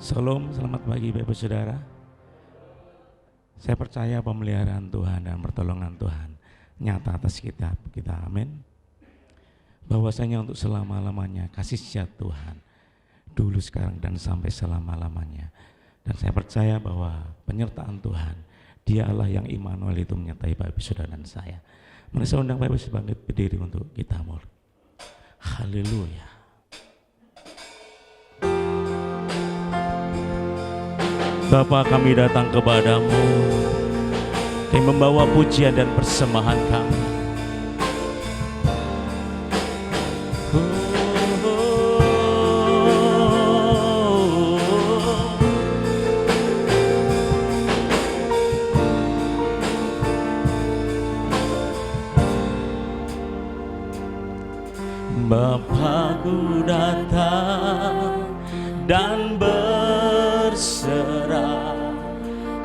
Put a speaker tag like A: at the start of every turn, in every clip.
A: Salam, selamat pagi Bapak Saudara. Saya percaya pemeliharaan Tuhan dan pertolongan Tuhan nyata atas kita, amin. Bahwasanya untuk selama-lamanya kasih setia Tuhan dulu, sekarang, dan sampai selama-lamanya. Dan saya percaya bahwa penyertaan Tuhan, Dialah yang Immanuel itu menyertai Bapak Saudara dan saya. Mari saya undang Bapak sebagai berdiri untuk kita mulai. Haleluya. Bapa, kami datang kepadamu, kami membawa pujian dan persembahan kami. Bapakku datang dan berserah,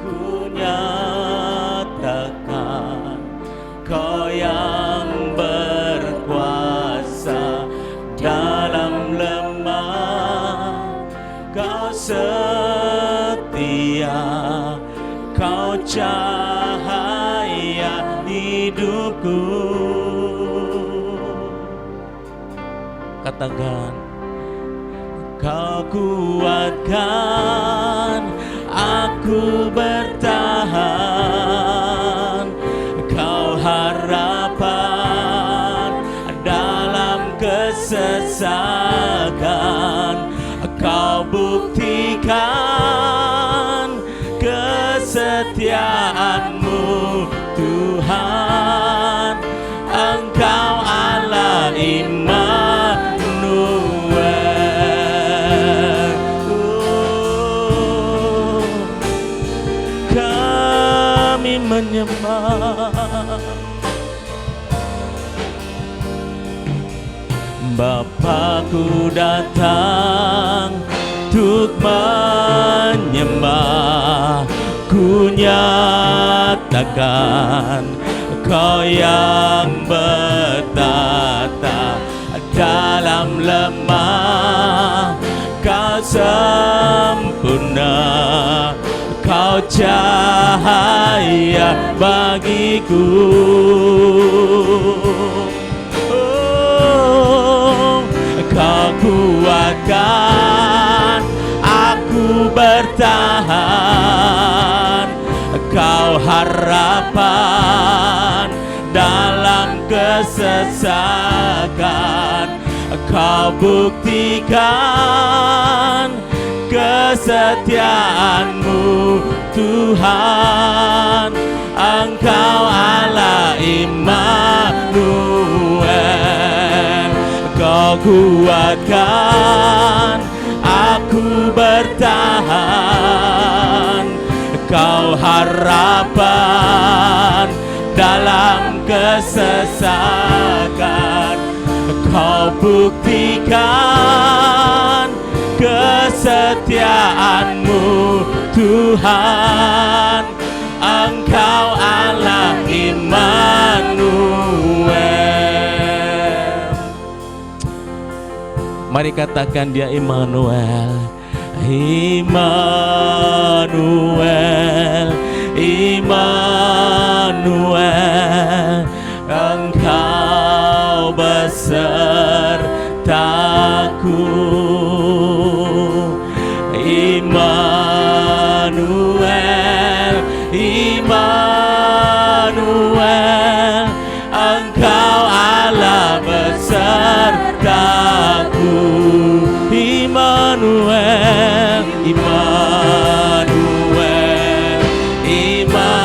A: ku nyatakan Kau yang berkuasa dalam lemah, Kau setia, Kau cahaya hidupku. Katakan, Kau kuatkan aku bertahan, Kau harapan dalam kesesakan, Kau buktikan kesetiaan-Mu Tuhan. Engkau Allah Immanuel. Kami menyembah. Bapakku datang untuk menyembah, ku nyatakan Kau yang bertata dalam lemah, Kau sempurna, Kau cahaya bagiku. Oh, Kau kuatkan aku bertahan, Kau harapan dalam kesesakan, Kau buktikan kesetiaan-Mu Tuhan. Engkau Allah Immanuel. Kau kuatkan aku bertahan, Kau harapan dalam kesesakan, Kau buktikan kesetiaan-Mu Tuhan. Engkau Allah Immanuel. Mari katakan, Dia Immanuel. Immanuel, Immanuel, Engkau besertaku. Immanuel, Immanuel, Engkau Allah besertaku. Immanuel, Immanuel, Immanuel,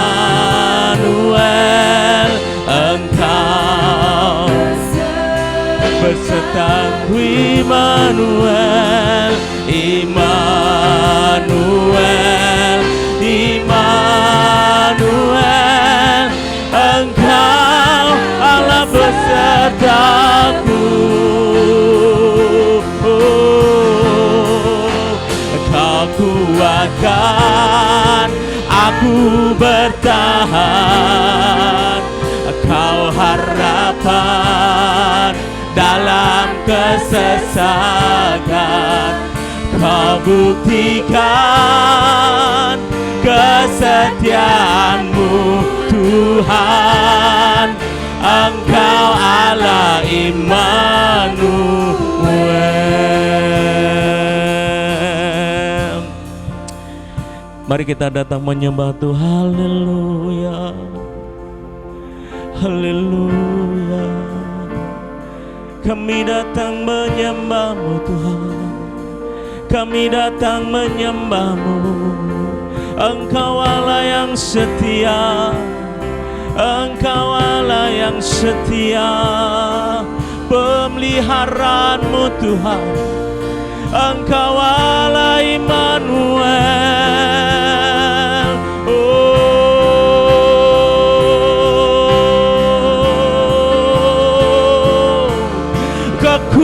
A: Engkau besertaku. Immanuel, Immanuel, Immanuel, Engkau Allah besertaku. Kau kuatkan aku bertahan, Kau harapan dalam kesesakan, Kau buktikan kesetiaan-Mu Tuhan, Engkau Allah Immanuel. Mari kita datang menyembah Tuhan. Haleluya, haleluya. Kami datang menyembah-Mu Tuhan, kami datang menyembah-Mu. Engkau Allah yang setia, Engkau Allah yang setia. Pemeliharaan-Mu Tuhan, Engkau Allah Immanuel. Oh, kekuatkan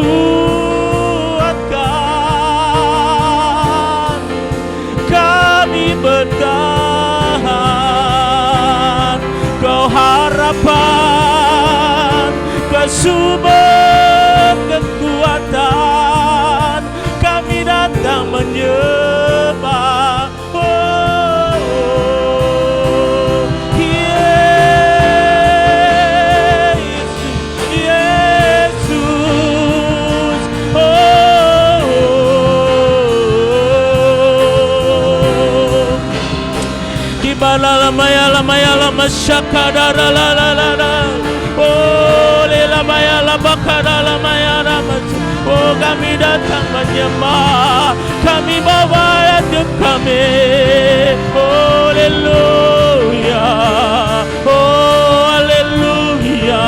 A: kami bertahan. Kau harapan, Kau sumber kekuatan. Kami datang menyembah. Oh, Yesus, Yesus. Oh, di bala lama syakadara la la la la. Oh, lama bakadala maya lama. Oh, kami datang menyembah, kami bawa hidup kami. Oh, haleluya, oh, haleluya.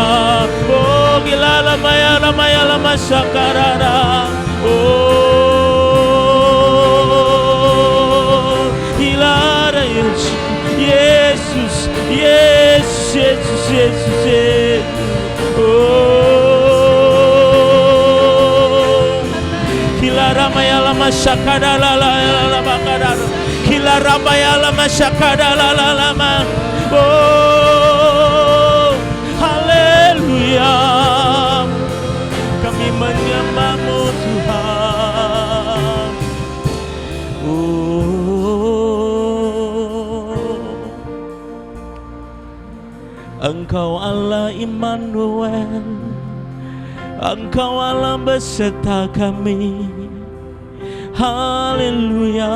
A: Oh, gila lama sakarara. Oh, gila Yesus, Yesus, Yesus, Yesus, Yesus. Ramaya lama syakada la la la bakada. Kila ramaya lama syakada la la lama. Oh, haleluya. Kami menyembah-Mu Tuhan. Oh, Engkau Allah Immanuel, Engkau Allah beserta kami. Haleluya.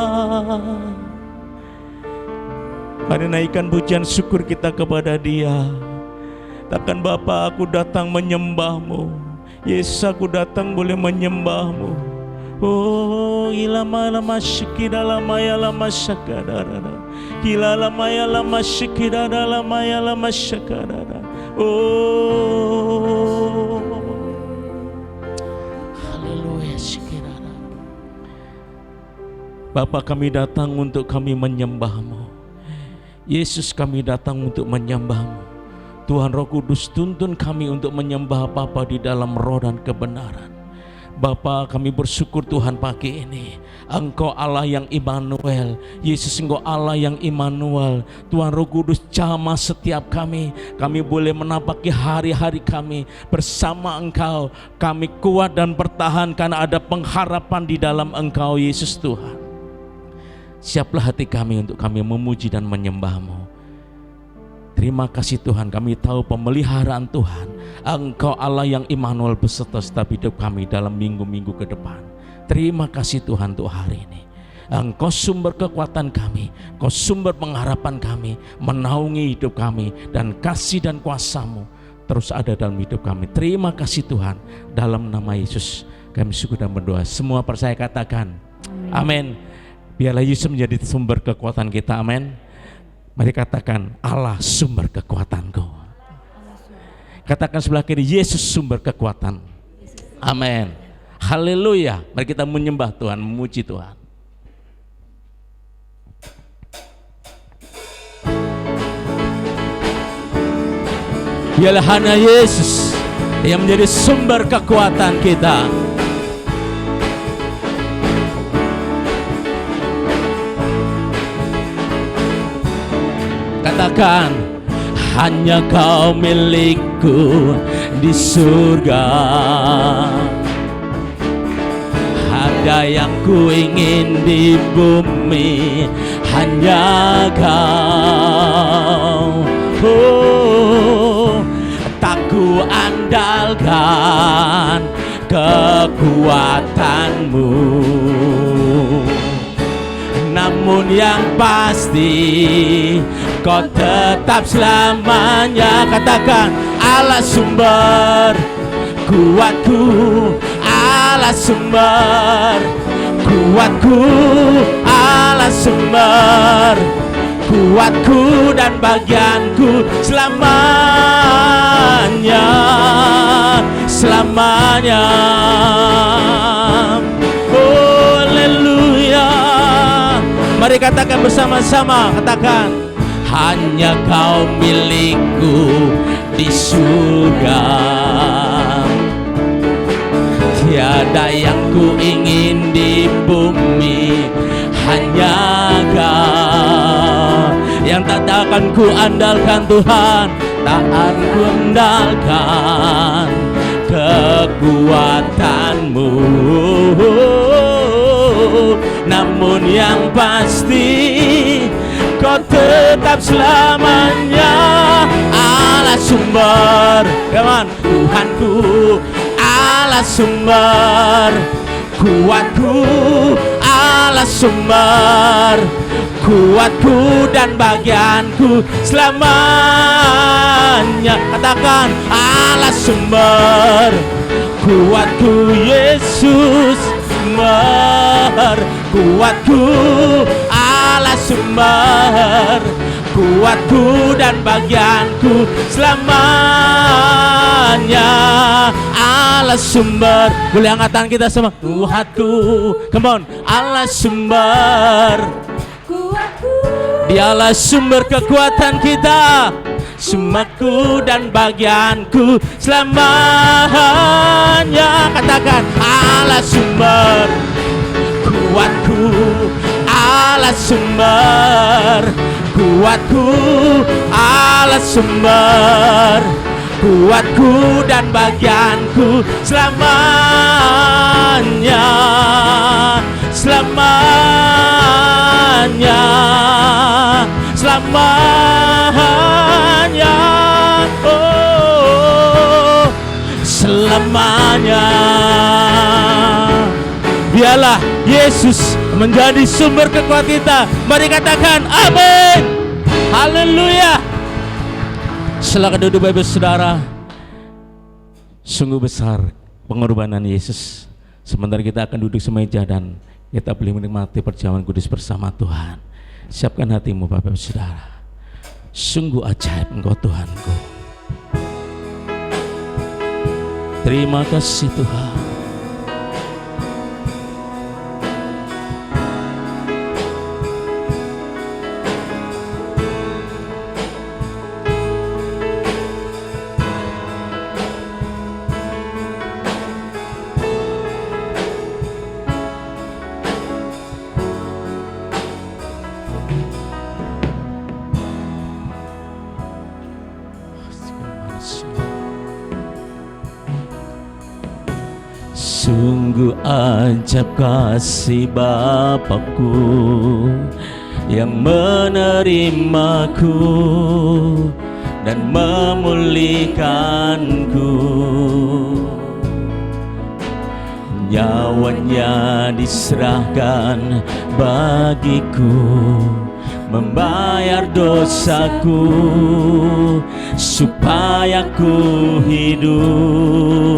A: Mari naikkan pujian syukur kita kepada Dia. Takkan Bapa, aku datang menyembah-Mu. Yesus, aku datang boleh menyembah-Mu. Oh, ilama lama syikida lama ya lama syakadara. Ila lama ya lama syikida lama ya lama syakadara. Oh, haleluya syikida. Bapa, kami datang untuk kami menyembah-Mu. Yesus, kami datang untuk menyembah-Mu. Tuhan Roh Kudus, tuntun kami untuk menyembah Bapa di dalam roh dan kebenaran. Bapa, kami bersyukur Tuhan pagi ini, Engkau Allah yang Immanuel. Yesus, Engkau Allah yang Immanuel. Tuhan Roh Kudus, jamah setiap kami. Kami boleh menapaki hari-hari kami bersama Engkau. Kami kuat dan bertahan karena ada pengharapan di dalam Engkau, Yesus Tuhan. Siaplah hati kami untuk kami memuji dan menyembah-Mu. Terima kasih Tuhan, kami tahu pemeliharaan Tuhan. Engkau Allah yang Immanuel beserta setiap hidup kami dalam minggu-minggu ke depan. Terima kasih Tuhan untuk hari ini. Engkau sumber kekuatan kami, Engkau sumber pengharapan kami, menaungi hidup kami, dan kasih dan kuasa-Mu terus ada dalam hidup kami. Terima kasih Tuhan, dalam nama Yesus kami syukur dan berdoa. Semua percaya katakan amin. Biarlah Yesus menjadi sumber kekuatan kita, amin. Mari katakan, Allah sumber kekuatanku. Katakan sebelah kiri, Yesus sumber kekuatan. Amin. Haleluya. Mari kita menyembah Tuhan, memuji Tuhan. Biarlah hanya Yesus yang menjadi sumber kekuatan kita. Katakan, hanya Kau milikku di surga. Tiada yang ku ingin di bumi, hanya Kau. Oh, tak ku andalkan kekuatanmu, namun yang pasti Kau tetap selamanya. Katakan, Allah sumber kuatku, Allah sumber kuatku, Allah sumber kuatku dan bagianku selamanya, selamanya. Oh, haleluya. Mari katakan bersama-sama, katakan, hanya Kau milikku di surga. Tiada yang ku ingin di bumi, hanya Kau. Yang tak akan ku andalkan Tuhan, tak akan ku andalkan kekuatanmu, namun yang pasti Kau tetap selamanya. Allah sumber, Tuhanku, Allah sumber kuatku, Allah sumber kuatku dan bagianku selamanya. Katakan, Allah sumber kuatku, Yesus sumber kuatku, Allah sumber kuatku dan bagianku selamanya. Allah sumber, boleh angkat tangan kita semua. Tuhanku, come on. Allah sumber kuatku, Dialah sumber kekuatan kita, sumberku dan bagianku selamanya. Katakan, Allah sumber kuatku, Allah sumber kuatku, Allah sumber kuatku dan bagianku selamanya, selamanya, selamanya, oh, selamanya. Biarlah Yesus menjadi sumber kekuatan kita. Mari katakan amin. Haleluya. Silakan duduk Bapak Saudara. Sungguh besar pengorbanan Yesus. Sementara kita akan duduk semeja dan kita boleh menikmati perjamuan kudus bersama Tuhan. Siapkan hatimu Bapak Saudara. Sungguh ajaib Engkau Tuhanku. Terima kasih Tuhan. Sungguh ajaib kasih Bapakku yang menerimaku dan memulihkanku. Nyawanya diserahkan bagiku, membayar dosaku supaya ku hidup.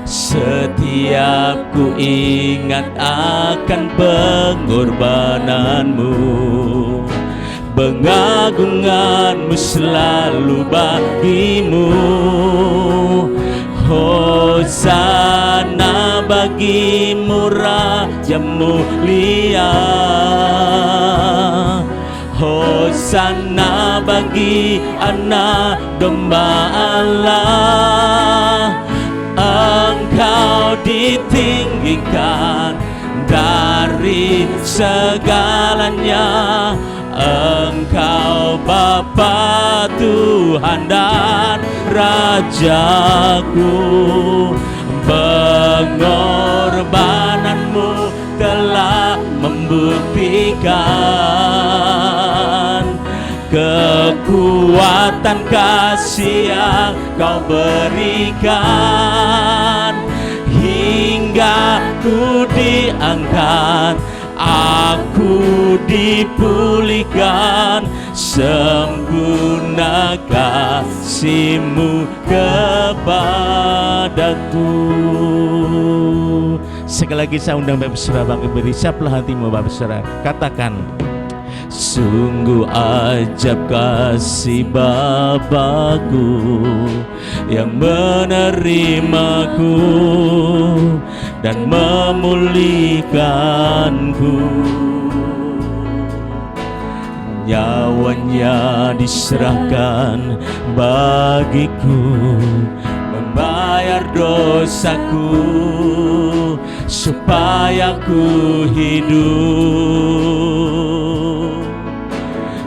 A: Setiap ku ingat akan pengorbananmu, pengagunganmu selalu bagimu. Hosana bagimu Raja mulia, Hosana bagi anak domba Allah. Engkau ditinggikan dari segalanya, Engkau Bapa Tuhan dan Rajaku. Pengorbananmu telah membuktikan kekuatan kasih yang Kau berikan, hingga ku diangkat, aku dipulihkan. Sempurna kasih-Mu kepadaku. Sekali lagi saya undang Bapak Saudara bangkit berdiri. Siaplah hatimu Bapak Saudara, katakan, sungguh ajaib kasih Bapa-Ku yang menerimaku dan memulihkanku. Nyawanya diserahkan bagiku, membayar dosaku supaya ku hidup.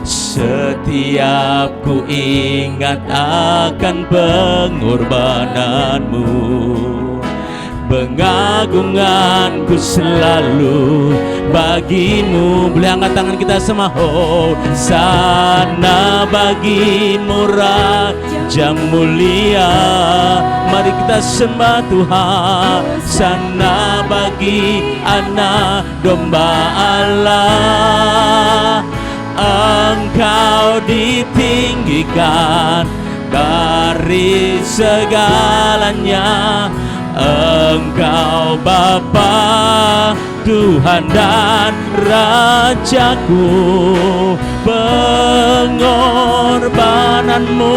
A: Setiap ku ingat akan pengorbananmu, pengagunganku selalu bagimu. Boleh angkat tangan kita semua. Hosana bagimu Raja mulia. Mari kita sembah Tuhan. Hosana bagi anak domba Allah. Engkau ditinggikan dari segalanya. Engkau Bapa, Tuhan dan Rajaku. Pengorbananmu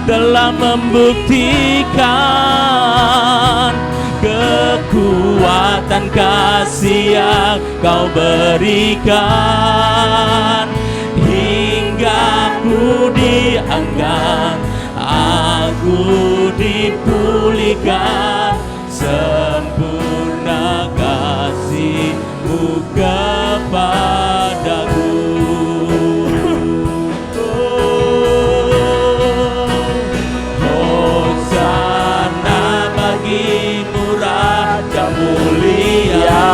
A: telah membuktikan kekuatan kasih yang Kau berikan, hingga ku diangkat, aku dipulihkan. Sempurna kasih-Mu kepadaku. Hosana bagimu Raja mulia.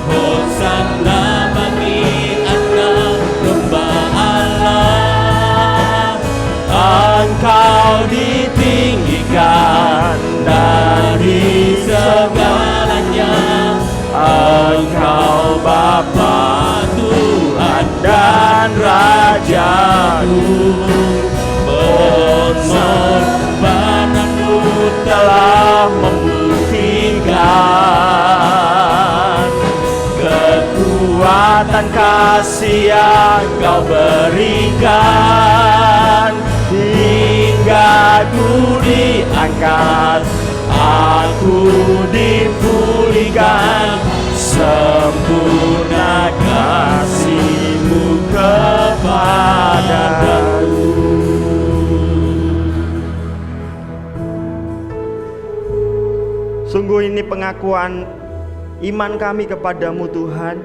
A: Hosana bagi anak domba Allah. Engkau ditinggikan dari segalanya. Engkau Bapa, Tuhan dan Rajaku. Pengorbananmu telah membuktikan kekuatan kasih yang Kau berikan, hingga ku diangkat, aku dipulihkan. Sempurna kasih-Mu kepadaku.
B: Sungguh ini pengakuan iman kami kepadamu Tuhan.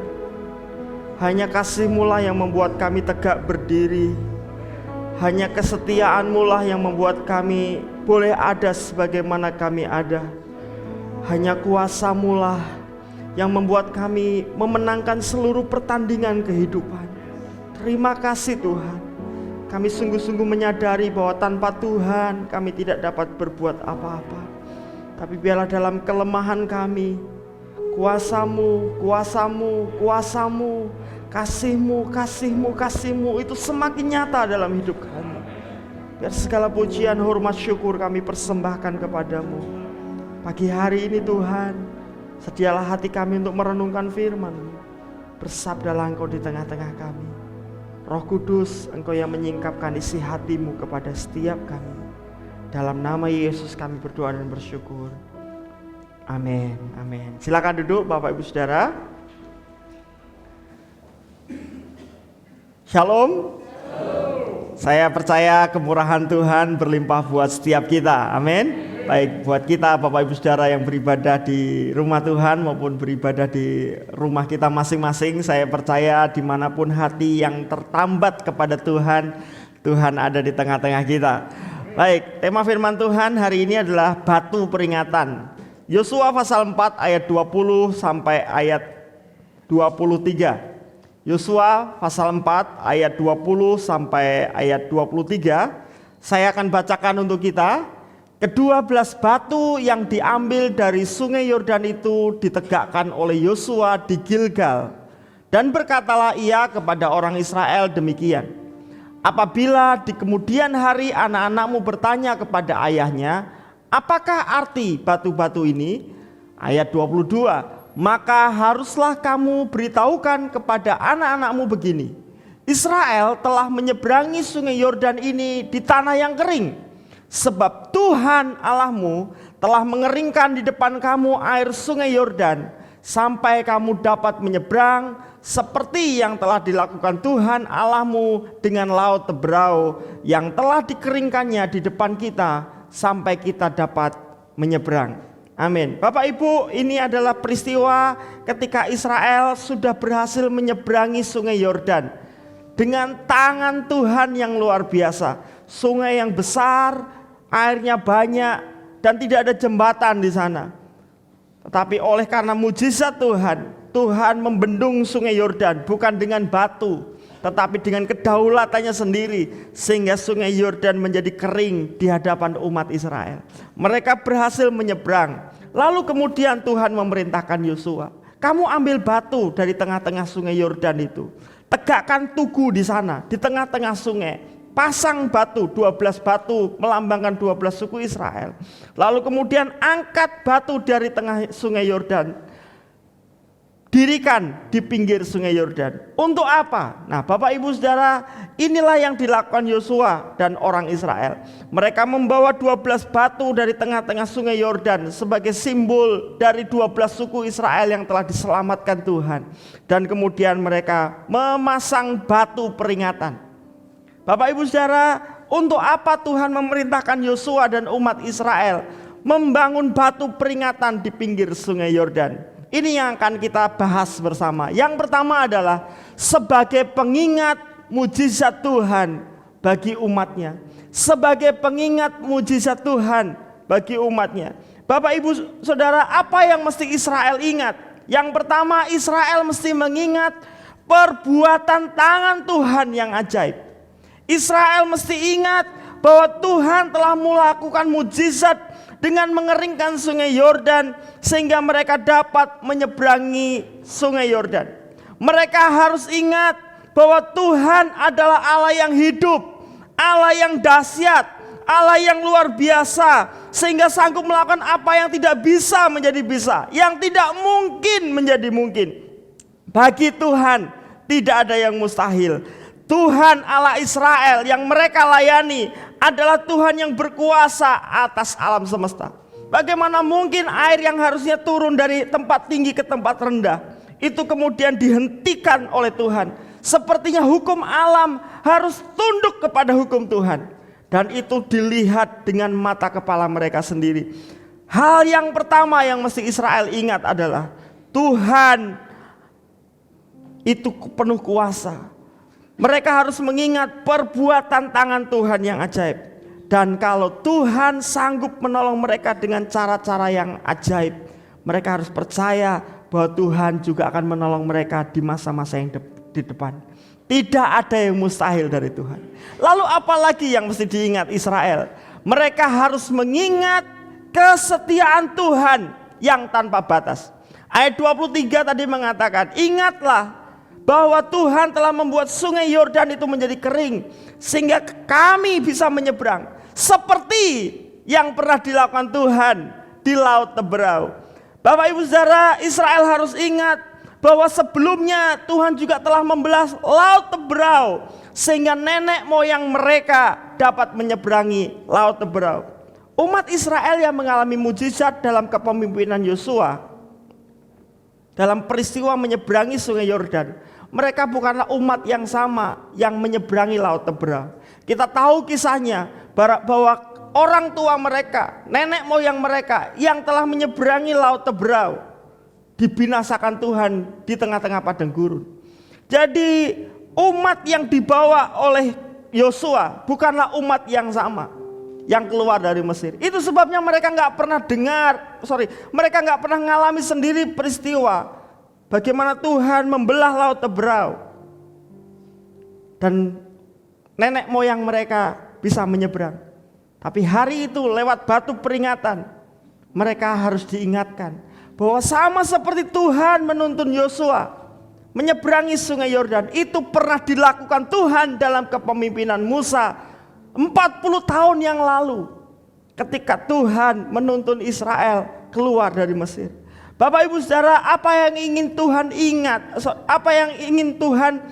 B: Hanya kasih-Mu lah yang membuat kami tegak berdiri. Hanya kesetiaan-Mu lah yang membuat kami boleh ada sebagaimana kami ada. Hanya kuasa-Mu lah yang membuat kami memenangkan seluruh pertandingan kehidupan. Terima kasih Tuhan. Kami sungguh-sungguh menyadari bahwa tanpa Tuhan kami tidak dapat berbuat apa-apa. Tapi biarlah dalam kelemahan kami, kuasa-Mu, kuasa-Mu, kuasa-Mu, kasih-Mu, kasih-Mu, kasih-Mu itu semakin nyata dalam hidup kami. Biar segala pujian, hormat, syukur kami persembahkan kepadamu. Pagi hari ini Tuhan, sedialah hati kami untuk merenungkan firman-Mu. Bersabdalah Engkau di tengah-tengah kami. Roh Kudus, Engkau yang menyingkapkan isi hati-Mu kepada setiap kami. Dalam nama Yesus kami berdoa dan bersyukur. Amin, amin. Silakan duduk Bapak Ibu Saudara. Shalom. Saya percaya kemurahan Tuhan berlimpah buat setiap kita. Amin. Baik buat kita Bapak Ibu Saudara yang beribadah di rumah Tuhan maupun beribadah di rumah kita masing-masing. Saya percaya dimanapun hati yang tertambat kepada Tuhan, Tuhan ada di tengah-tengah kita. Baik, tema firman Tuhan hari ini adalah batu peringatan. Yosua pasal 4 ayat 20 sampai ayat 23. Yosua pasal 4 ayat 20 sampai ayat 23. Saya akan bacakan untuk kita. Ke-12 batu yang diambil dari sungai Yordan itu ditegakkan oleh Yosua di Gilgal. Dan berkatalah ia kepada orang Israel demikian: apabila di kemudian hari anak-anakmu bertanya kepada ayahnya, apakah arti batu-batu ini? Ayat 22, maka haruslah kamu beritahukan kepada anak-anakmu begini: Israel telah menyeberangi sungai Yordan ini di tanah yang kering, sebab Tuhan Allahmu telah mengeringkan di depan kamu air sungai Yordan, sampai kamu dapat menyeberang, seperti yang telah dilakukan Tuhan Allahmu dengan laut Teberau yang telah dikeringkannya di depan kita, sampai kita dapat menyeberang. Amin. Bapak Ibu, ini adalah peristiwa ketika Israel sudah berhasil menyeberangi sungai Yordan dengan tangan Tuhan yang luar biasa. Sungai yang besar, airnya banyak, dan tidak ada jembatan di sana. Tetapi oleh karena mujizat Tuhan membendung sungai Yordan bukan dengan batu, tetapi dengan kedaulatannya sendiri, sehingga sungai Yordan menjadi kering di hadapan umat Israel. Mereka berhasil menyeberang. Lalu kemudian Tuhan memerintahkan Yosua, kamu ambil batu dari tengah-tengah sungai Yordan itu, tegakkan tugu di sana, di tengah-tengah sungai, pasang batu, 12 batu melambangkan 12 suku Israel. Lalu kemudian angkat batu dari tengah sungai Yordan, dirikan di pinggir sungai Yordan. Untuk apa? Nah, Bapak Ibu Saudara, inilah yang dilakukan Yosua dan orang Israel. Mereka membawa 12 batu dari tengah-tengah sungai Yordan sebagai simbol dari 12 suku Israel yang telah diselamatkan Tuhan. Dan kemudian mereka memasang batu peringatan. Bapak Ibu Saudara, untuk apa Tuhan memerintahkan Yosua dan umat Israel membangun batu peringatan di pinggir sungai Yordan? Ini yang akan kita bahas bersama. Yang pertama adalah sebagai pengingat mujizat Tuhan bagi umatnya. Sebagai pengingat mujizat Tuhan bagi umatnya. Bapak Ibu Saudara, apa yang mesti Israel ingat? Yang pertama, Israel mesti mengingat perbuatan tangan Tuhan yang ajaib. Israel mesti ingat bahwa Tuhan telah melakukan mujizat dengan mengeringkan sungai Yordan sehingga mereka dapat menyeberangi sungai Yordan. Mereka harus ingat bahwa Tuhan adalah Allah yang hidup, Allah yang dahsyat, Allah yang luar biasa, sehingga sanggup melakukan apa yang tidak bisa menjadi bisa, yang tidak mungkin menjadi mungkin. Bagi Tuhan tidak ada yang mustahil. Tuhan Allah Israel yang mereka layani adalah Tuhan yang berkuasa atas alam semesta. Bagaimana mungkin air yang harusnya turun dari tempat tinggi ke tempat rendah itu kemudian dihentikan oleh Tuhan? Sepertinya hukum alam harus tunduk kepada hukum Tuhan. Dan itu dilihat dengan mata kepala mereka sendiri. Hal yang pertama yang mesti Israel ingat adalah Tuhan itu penuh kuasa. Mereka harus mengingat perbuatan tangan Tuhan yang ajaib. Dan kalau Tuhan sanggup menolong mereka dengan cara-cara yang ajaib, mereka harus percaya bahwa Tuhan juga akan menolong mereka di masa-masa yang di depan. Tidak ada yang mustahil dari Tuhan. Lalu apalagi yang mesti diingat Israel? Mereka harus mengingat kesetiaan Tuhan yang tanpa batas. Ayat 23 tadi mengatakan, ingatlah bahwa Tuhan telah membuat sungai Yordan itu menjadi kering sehingga kami bisa menyeberang, seperti yang pernah dilakukan Tuhan di laut Teberau. Bapak Ibu Saudara, Israel harus ingat bahwa sebelumnya Tuhan juga telah membelah laut Teberau sehingga nenek moyang mereka dapat menyeberangi laut Teberau. Umat Israel yang mengalami mujizat dalam kepemimpinan Yosua dalam peristiwa menyeberangi sungai Yordan, mereka bukanlah umat yang sama yang menyeberangi laut Teberau. Kita tahu kisahnya bahwa orang tua mereka, nenek moyang mereka yang telah menyeberangi laut Teberau dibinasakan Tuhan di tengah-tengah padang gurun. Jadi umat yang dibawa oleh Yosua bukanlah umat yang sama. yang keluar dari Mesir. Itu sebabnya mereka nggak pernah mereka nggak pernah mengalami sendiri peristiwa bagaimana Tuhan membelah laut Teberau dan nenek moyang mereka bisa menyeberang. Tapi hari itu lewat batu peringatan mereka harus diingatkan bahwa sama seperti Tuhan menuntun Yosua menyeberangi sungai Yordan, itu pernah dilakukan Tuhan dalam kepemimpinan Musa 40 tahun yang lalu ketika Tuhan menuntun Israel keluar dari Mesir. Bapak Ibu Saudara, apa yang ingin Tuhan ingat, apa yang ingin Tuhan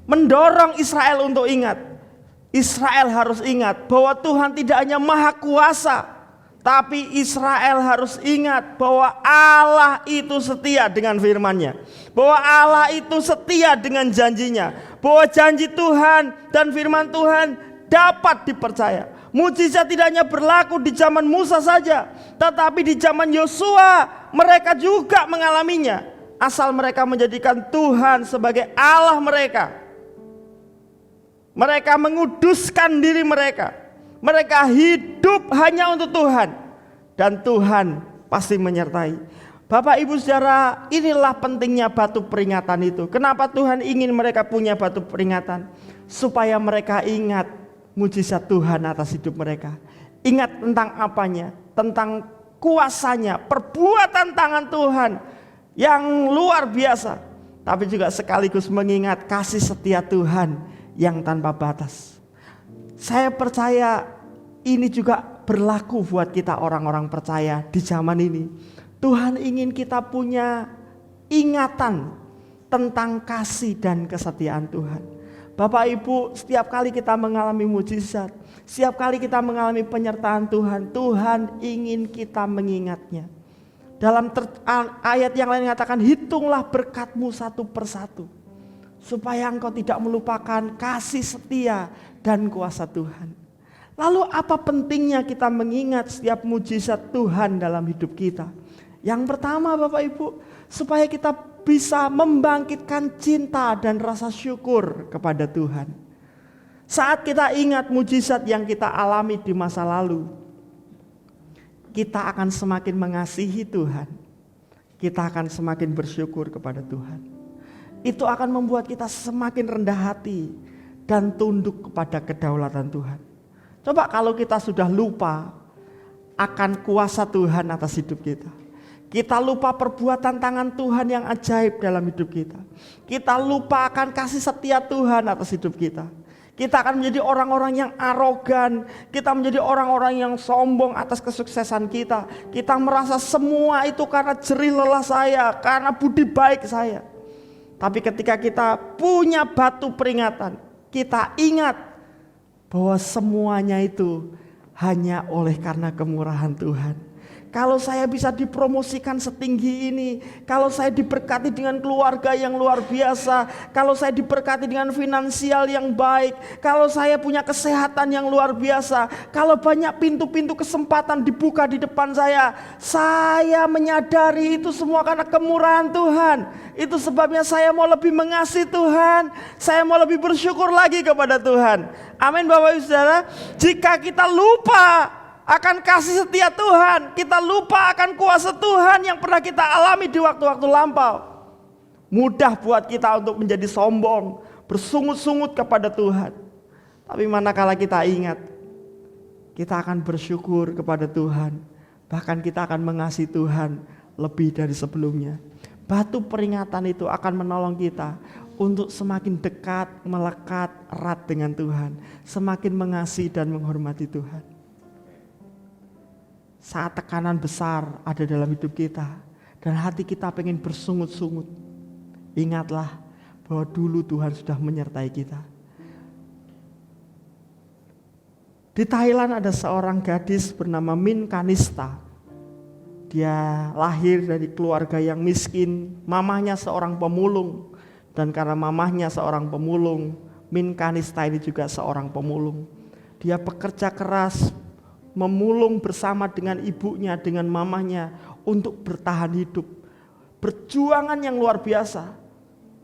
B: mendorong Israel untuk ingat? Israel harus ingat bahwa Tuhan tidak hanya maha kuasa, tapi Israel harus ingat bahwa Allah itu setia dengan firman-Nya, bahwa Allah itu setia dengan janjinya, bahwa janji Tuhan dan firman Tuhan dapat dipercaya. Mujizat tidak hanya berlaku di zaman Musa saja, tetapi di zaman Yosua mereka juga mengalaminya, asal mereka menjadikan Tuhan sebagai Allah mereka. Mereka menguduskan diri mereka. Mereka hidup hanya untuk Tuhan, dan Tuhan pasti menyertai. Bapak Ibu Saudara, inilah pentingnya batu peringatan itu. Kenapa Tuhan ingin mereka punya batu peringatan? Supaya mereka ingat mujizat Tuhan atas hidup mereka. Ingat tentang apanya? Tentang kuasanya, perbuatan tangan Tuhan yang luar biasa. Tapi juga sekaligus mengingat kasih setia Tuhan yang tanpa batas. Saya percaya ini juga berlaku buat kita orang-orang percaya di zaman ini. Tuhan ingin kita punya ingatan tentang kasih dan kesetiaan Tuhan. Bapak Ibu, setiap kali kita mengalami mujizat, setiap kali kita mengalami penyertaan Tuhan, Tuhan ingin kita mengingatnya. Dalam ayat yang lain mengatakan, hitunglah berkatmu satu persatu, supaya engkau tidak melupakan kasih setia dan kuasa Tuhan. Lalu apa pentingnya kita mengingat setiap mujizat Tuhan dalam hidup kita? Yang pertama Bapak Ibu, supaya kita bisa membangkitkan cinta dan rasa syukur kepada Tuhan. Saat kita ingat mujizat yang kita alami di masa lalu, kita akan semakin mengasihi Tuhan. Kita akan semakin bersyukur kepada Tuhan. Itu akan membuat kita semakin rendah hati dan tunduk kepada kedaulatan Tuhan. Coba kalau kita sudah lupa akan kuasa Tuhan atas hidup kita. Kita lupa perbuatan tangan Tuhan yang ajaib dalam hidup kita. Kita lupa akan kasih setia Tuhan atas hidup kita. Kita akan menjadi orang-orang yang arogan. Kita menjadi orang-orang yang sombong atas kesuksesan kita. Kita merasa semua itu karena jerih lelah saya, karena budi baik saya. Tapi ketika kita punya batu peringatan, kita ingat bahwa semuanya itu hanya oleh karena kemurahan Tuhan. Kalau saya bisa dipromosikan setinggi ini, kalau saya diberkati dengan keluarga yang luar biasa, kalau saya diberkati dengan finansial yang baik, kalau saya punya kesehatan yang luar biasa, kalau banyak pintu-pintu kesempatan dibuka di depan saya menyadari itu semua karena kemurahan Tuhan. Itu sebabnya saya mau lebih mengasihi Tuhan, saya mau lebih bersyukur lagi kepada Tuhan. Amin Bapak Ibu Saudara. Jika kita lupa akan kasih setia Tuhan, kita lupa akan kuasa Tuhan yang pernah kita alami di waktu-waktu lampau, mudah buat kita untuk menjadi sombong, bersungut-sungut kepada Tuhan. Tapi manakala kita ingat, kita akan bersyukur kepada Tuhan, bahkan kita akan mengasihi Tuhan lebih dari sebelumnya. Batu peringatan itu akan menolong kita untuk semakin dekat, melekat erat dengan Tuhan, semakin mengasihi dan menghormati Tuhan. Saat tekanan besar ada dalam hidup kita dan hati kita pengen bersungut-sungut, ingatlah bahwa dulu Tuhan sudah menyertai kita. Di Thailand ada seorang gadis bernama Min Kanista. Dia lahir dari keluarga yang miskin, mamahnya seorang pemulung, dan karena mamahnya seorang pemulung, Min Kanista ini juga seorang pemulung. Dia bekerja keras, memulung bersama dengan ibunya, dengan mamahnya untuk bertahan hidup. Perjuangan yang luar biasa.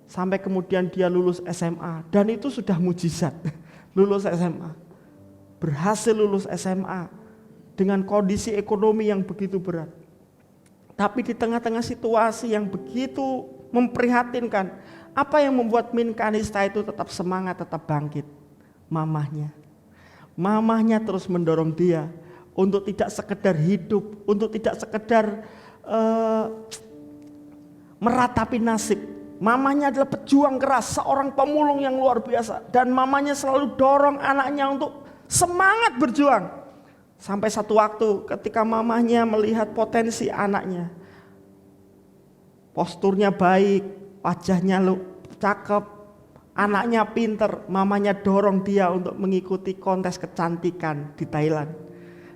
B: Sampai kemudian dia lulus SMA, dan itu sudah mujizat. Lulus SMA. berhasil lulus SMA dengan kondisi ekonomi yang begitu berat. Tapi di tengah-tengah situasi yang begitu memprihatinkan, apa yang membuat Min Kanista itu tetap semangat, tetap bangkit? Mamahnya terus mendorong dia untuk tidak sekedar hidup, untuk tidak sekedar meratapi nasib. Mamahnya adalah pejuang keras, seorang pemulung yang luar biasa. Dan mamahnya selalu dorong anaknya untuk semangat berjuang. Sampai satu waktu ketika mamahnya melihat potensi anaknya, posturnya baik, wajahnya cakep, anaknya pinter, mamanya dorong dia untuk mengikuti kontes kecantikan di Thailand.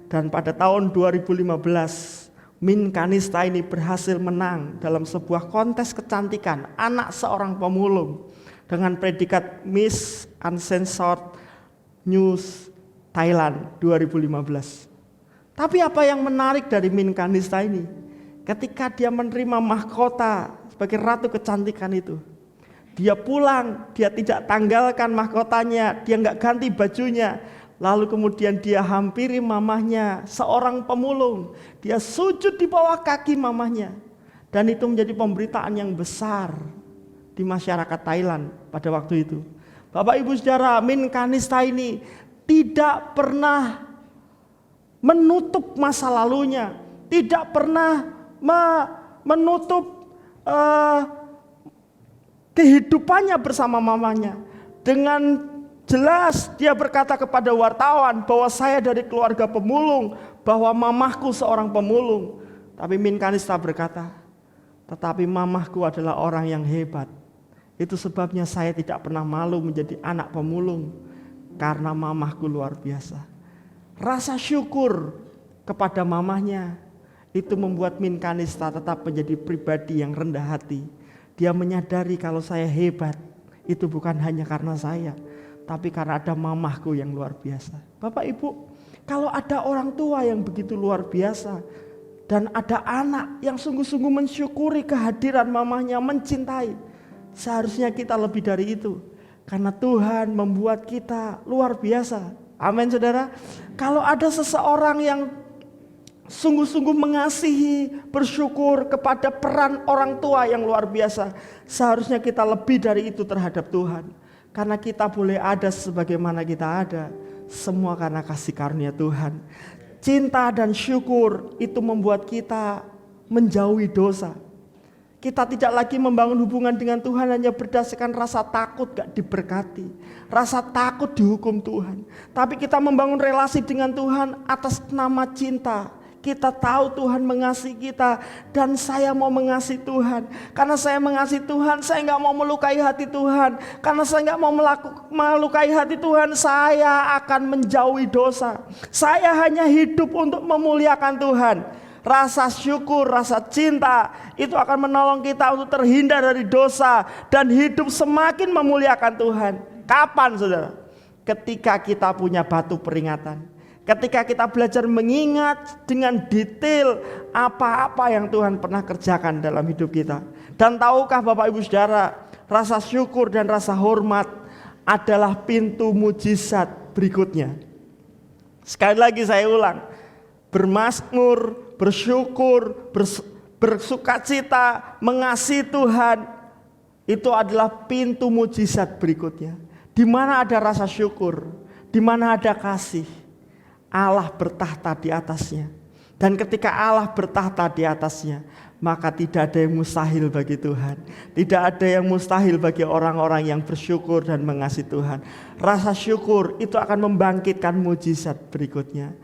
B: Dan pada tahun 2015, Min Kanista ini berhasil menang dalam sebuah kontes kecantikan anak seorang pemulung dengan predikat Miss Uncensored News Thailand 2015. Tapi apa yang menarik dari Min Kanista ini? Ketika dia menerima mahkota sebagai ratu kecantikan itu, dia pulang, dia tidak tanggalkan mahkotanya, dia nggak ganti bajunya. Lalu kemudian dia hampiri mamahnya, seorang pemulung. Dia sujud di bawah kaki mamahnya. Dan itu menjadi pemberitaan yang besar di masyarakat Thailand pada waktu itu. Bapak Ibu Saudara, Min Kanista ini tidak pernah menutup masa lalunya, tidak pernah menutup kehidupannya bersama mamanya. Dengan jelas dia berkata kepada wartawan bahwa saya dari keluarga pemulung, bahwa mamahku seorang pemulung. Tapi Min Kanista berkata, tetapi mamahku adalah orang yang hebat. Itu sebabnya saya tidak pernah malu menjadi anak pemulung, karena mamahku luar biasa. Rasa syukur kepada mamahnya itu membuat Min Kanista tetap menjadi pribadi yang rendah hati. Dia menyadari kalau saya hebat itu bukan hanya karena saya, tapi karena ada mamahku yang luar biasa. Bapak Ibu, kalau ada orang tua yang begitu luar biasa, dan ada anak yang sungguh-sungguh mensyukuri kehadiran mamahnya, mencintai, seharusnya kita lebih dari itu. Karena Tuhan membuat kita luar biasa. Amin saudara. Kalau ada seseorang yang sungguh-sungguh mengasihi, bersyukur kepada peran orang tua yang luar biasa, seharusnya kita lebih dari itu terhadap Tuhan. Karena kita boleh ada sebagaimana kita ada, semua karena kasih karunia Tuhan. Cinta dan syukur itu membuat kita menjauhi dosa. Kita tidak lagi membangun hubungan dengan Tuhan hanya berdasarkan rasa takut gak diberkati, rasa takut dihukum Tuhan. Tapi kita membangun relasi dengan Tuhan atas nama cinta. Kita tahu Tuhan mengasihi kita, dan saya mau mengasihi Tuhan. Karena saya mengasihi Tuhan, saya gak mau melukai hati Tuhan. Karena saya gak mau melukai hati Tuhan, saya akan menjauhi dosa. Saya hanya hidup untuk memuliakan Tuhan. Rasa syukur, rasa cinta itu akan menolong kita untuk terhindar dari dosa dan hidup semakin memuliakan Tuhan. Kapan saudara? Ketika kita punya batu peringatan. Ketika kita belajar mengingat dengan detail apa-apa yang Tuhan pernah kerjakan dalam hidup kita. Dan tahukah Bapak Ibu Saudara, rasa syukur dan rasa hormat adalah pintu mujizat berikutnya. Sekali lagi saya ulang, bermazmur, bersyukur, bersukacita, mengasihi Tuhan, itu adalah pintu mujizat berikutnya. Di mana ada rasa syukur, di mana ada kasih, Allah bertahta di atasnya. Dan ketika Allah bertahta di atasnya, maka tidak ada yang mustahil bagi Tuhan. Tidak ada yang mustahil bagi orang-orang yang bersyukur dan mengasihi Tuhan. Rasa syukur itu akan membangkitkan mujizat berikutnya.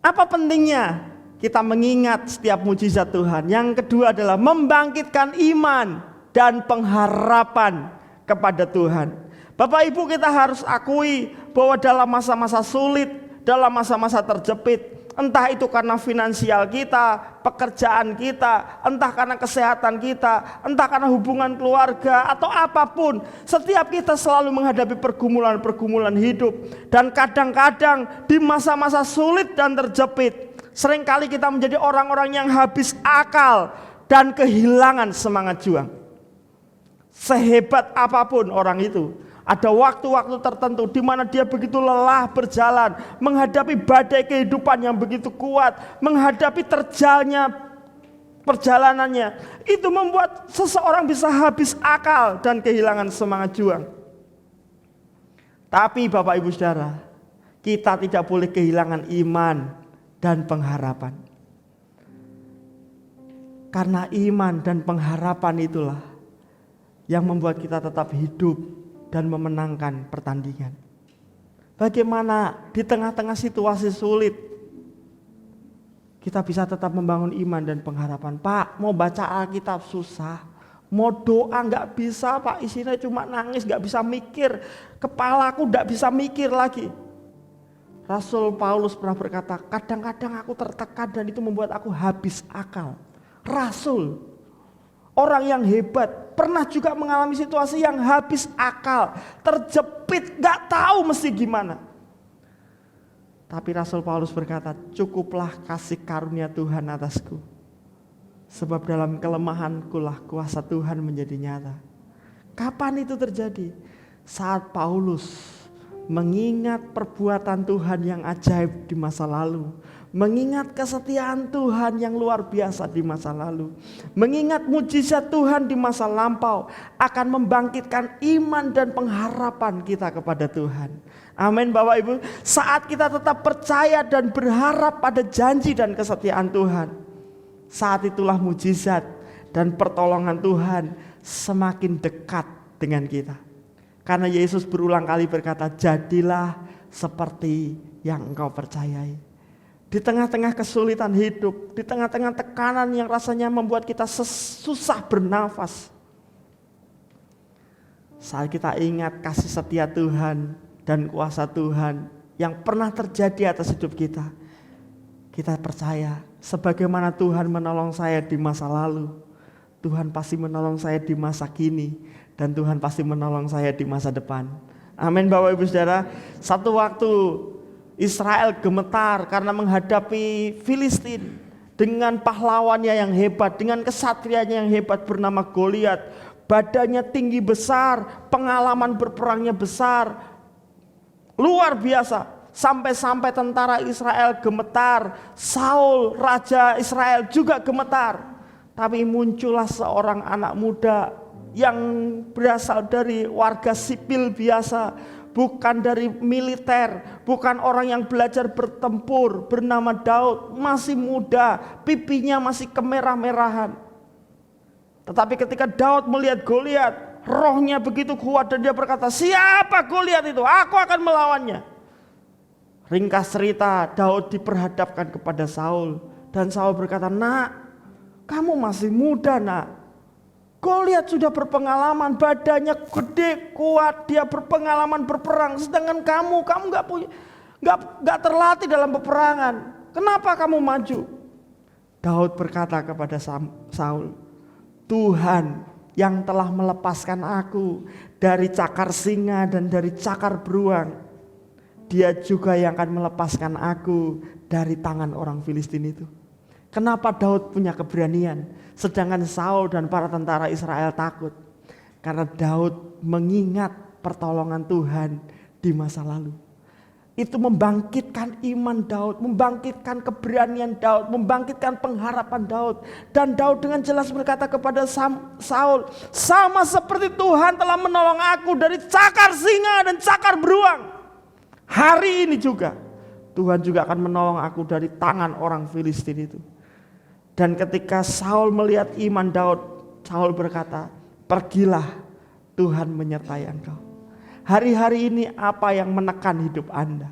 B: Apa pentingnya kita mengingat setiap mujizat Tuhan? Yang kedua adalah membangkitkan iman dan pengharapan kepada Tuhan. Bapak Ibu, kita harus akui bahwa dalam masa-masa sulit, dalam masa-masa terjepit, entah itu karena finansial kita, pekerjaan kita, entah karena kesehatan kita, entah karena hubungan keluarga atau apapun, setiap kita selalu menghadapi pergumulan-pergumulan hidup. Dan kadang-kadang di masa-masa sulit dan terjepit, seringkali kita menjadi orang-orang yang habis akal dan kehilangan semangat juang. Sehebat apapun orang itu, Ada waktu-waktu tertentu di mana dia begitu lelah berjalan, menghadapi badai kehidupan yang begitu kuat, menghadapi terjalnya perjalanannya. Itu membuat seseorang bisa habis akal dan kehilangan semangat juang. Tapi Bapak Ibu Saudara, kita tidak boleh kehilangan iman dan pengharapan. Karena iman dan pengharapan itulah yang membuat kita tetap hidup dan memenangkan pertandingan. Bagaimana di tengah-tengah situasi sulit kita bisa tetap membangun iman dan pengharapan. Pak, mau baca Alkitab susah, mau doa gak bisa Pak, isinya cuma nangis, gak bisa mikir, kepalaku gak bisa mikir lagi. Rasul Paulus pernah berkata, kadang-kadang aku tertekan dan itu membuat aku habis akal. Rasul, orang yang hebat, pernah juga mengalami situasi yang habis akal, terjepit, gak tahu mesti gimana. Tapi Rasul Paulus berkata, cukuplah kasih karunia Tuhan atasku. Sebab dalam kelemahanku lah kuasa Tuhan menjadi nyata. Kapan itu terjadi? Saat Paulus mengingat perbuatan Tuhan yang ajaib di masa lalu, mengingat kesetiaan Tuhan yang luar biasa di masa lalu, mengingat mujizat Tuhan di masa lampau, akan membangkitkan iman dan pengharapan kita kepada Tuhan. Amin Bapak Ibu. Saat kita tetap percaya dan berharap pada janji dan kesetiaan Tuhan, saat itulah mujizat dan pertolongan Tuhan semakin dekat dengan kita. Karena Yesus berulang kali berkata, jadilah seperti yang engkau percayai. Di tengah-tengah kesulitan hidup, di tengah-tengah tekanan yang rasanya membuat kita susah bernafas, saat kita ingat kasih setia Tuhan dan kuasa Tuhan yang pernah terjadi atas hidup kita, kita percaya sebagaimana Tuhan menolong saya di masa lalu, Tuhan pasti menolong saya di masa kini, dan Tuhan pasti menolong saya di masa depan. Amin Bapak Ibu Saudara. Satu waktu Israel gemetar karena menghadapi Filistin dengan pahlawannya yang hebat, dengan kesatrianya yang hebat bernama Goliat. Badannya tinggi besar, pengalaman berperangnya besar, luar biasa. Sampai-sampai tentara Israel gemetar, Saul raja Israel juga gemetar. Tapi muncullah seorang anak muda yang berasal dari warga sipil biasa, bukan dari militer, bukan orang yang belajar bertempur, bernama Daud, masih muda, pipinya masih kemerah-merahan. Tetapi ketika Daud melihat Goliat, rohnya begitu kuat dan dia berkata, siapa Goliat itu? Aku akan melawannya. Ringkas cerita, Daud diperhadapkan kepada Saul dan Saul berkata, nak, kamu masih muda nak. Goliat sudah berpengalaman, badannya gede, kuat, dia berpengalaman berperang. Sedangkan kamu nggak terlatih dalam peperangan. Kenapa kamu maju? Daud berkata kepada Saul, Tuhan yang telah melepaskan aku dari cakar singa dan dari cakar beruang, Dia juga yang akan melepaskan aku dari tangan orang Filistin itu. Kenapa Daud punya keberanian, sedangkan Saul dan para tentara Israel takut? Karena Daud mengingat pertolongan Tuhan di masa lalu. Itu membangkitkan iman Daud, membangkitkan keberanian Daud, membangkitkan pengharapan Daud. Dan Daud dengan jelas berkata kepada Saul, sama seperti Tuhan telah menolong aku dari cakar singa dan cakar beruang, hari ini juga Tuhan juga akan menolong aku dari tangan orang Filistin itu. Dan ketika Saul melihat iman Daud, Saul berkata, pergilah, Tuhan menyertai engkau. Hari-hari ini apa yang menekan hidup Anda?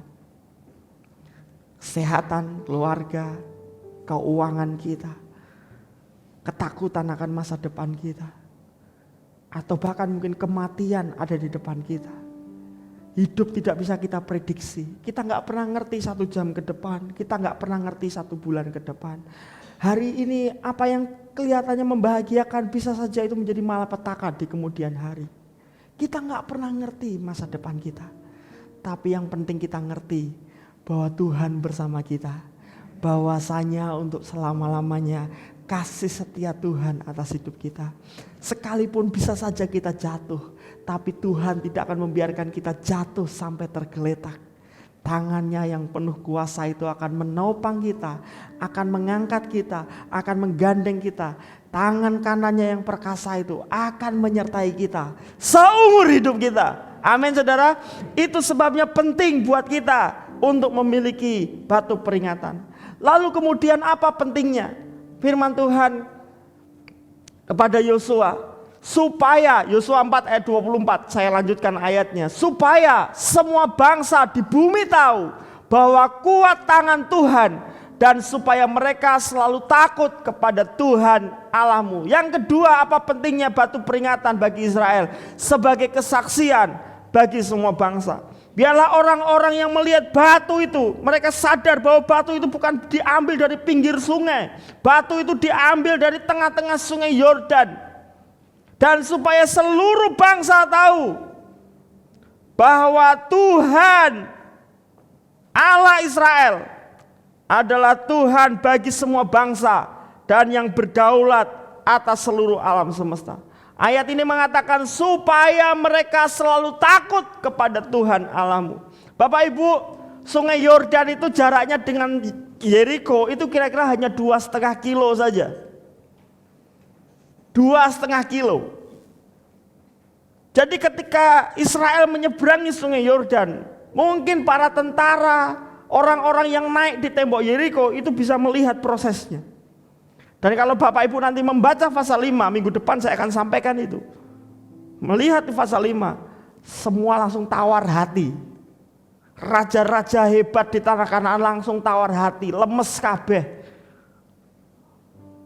B: Kesehatan, keluarga, keuangan kita, ketakutan akan masa depan kita, atau bahkan mungkin kematian ada di depan kita. Hidup tidak bisa kita prediksi. Kita gak pernah ngerti 1 jam ke depan, kita gak pernah ngerti 1 bulan ke depan. Hari ini apa yang kelihatannya membahagiakan bisa saja itu menjadi malapetaka di kemudian hari. Kita gak pernah ngerti masa depan kita. Tapi yang penting kita ngerti bahwa Tuhan bersama kita. Bahwasanya untuk selama-lamanya kasih setia Tuhan atas hidup kita. Sekalipun bisa saja kita jatuh, tapi Tuhan tidak akan membiarkan kita jatuh sampai tergeletak. Tangannya yang penuh kuasa itu akan menopang kita, akan mengangkat kita, akan menggandeng kita. Tangan kanannya yang perkasa itu akan menyertai kita seumur hidup kita. Amin saudara. Itu sebabnya penting buat kita untuk memiliki batu peringatan. Lalu kemudian apa pentingnya? Firman Tuhan kepada Yosua, supaya Yosua 4 ayat 24, saya lanjutkan ayatnya, supaya semua bangsa di bumi tahu bahwa kuat tangan Tuhan, dan supaya mereka selalu takut kepada Tuhan Allahmu. Yang kedua, apa pentingnya batu peringatan bagi Israel? Sebagai kesaksian bagi semua bangsa. Biarlah orang-orang yang melihat batu itu, mereka sadar bahwa batu itu bukan diambil dari pinggir sungai, batu itu diambil dari tengah-tengah sungai Yordan. Dan supaya seluruh bangsa tahu bahwa Tuhan Allah Israel adalah Tuhan bagi semua bangsa dan yang berdaulat atas seluruh alam semesta. Ayat ini mengatakan supaya mereka selalu takut kepada Tuhan Allahmu. Bapak Ibu, sungai Yordan itu jaraknya dengan Yeriko itu kira-kira hanya 2,5 kilo saja. 2,5 kilo. Jadi ketika Israel menyeberangi sungai Yordan, mungkin para tentara, orang-orang yang naik di tembok Yeriko itu bisa melihat prosesnya. Dan kalau Bapak Ibu nanti membaca pasal 5, minggu depan saya akan sampaikan itu. Melihat di pasal 5, semua langsung tawar hati. Raja-raja hebat di tanah Kanaan langsung tawar hati, lemes kabeh.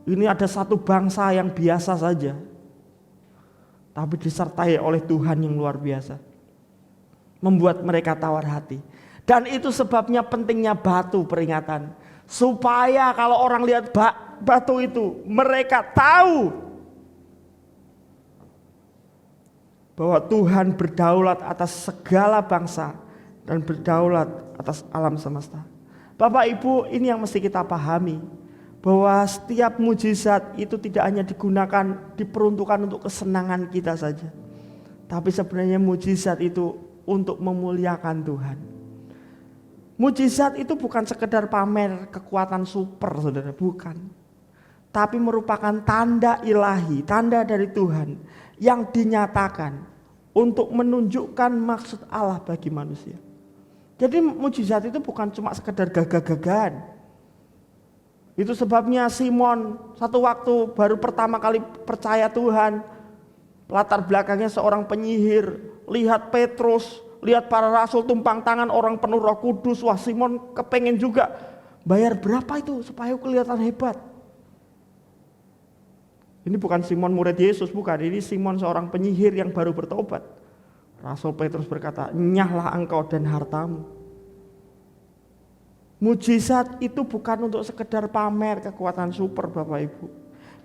B: Ini ada satu bangsa yang biasa saja, tapi disertai oleh Tuhan yang luar biasa. Membuat mereka tawar hati. Dan itu sebabnya pentingnya batu peringatan. Supaya kalau orang lihat batu itu, mereka tahu bahwa Tuhan berdaulat atas segala bangsa dan berdaulat atas alam semesta. Bapak Ibu, ini yang mesti kita pahami, bahwa setiap mujizat itu tidak hanya digunakan, diperuntukkan untuk kesenangan kita saja, tapi sebenarnya mujizat itu untuk memuliakan Tuhan. Mujizat itu bukan sekedar pamer kekuatan super, saudara, bukan. Tapi merupakan tanda ilahi, tanda dari Tuhan yang dinyatakan untuk menunjukkan maksud Allah bagi manusia. Jadi mujizat itu bukan cuma sekedar gagah-gagahan. Itu sebabnya Simon satu waktu baru pertama kali percaya Tuhan, latar belakangnya seorang penyihir, lihat Petrus, lihat para rasul tumpang tangan orang penuh Roh Kudus. Wah, Simon kepengen juga, bayar berapa itu supaya kelihatan hebat. Ini bukan Simon murid Yesus, bukan. Ini Simon seorang penyihir yang baru bertobat. Rasul Petrus berkata, nyahlah engkau dan hartamu. Mujizat itu bukan untuk sekedar pamer kekuatan super, Bapak Ibu.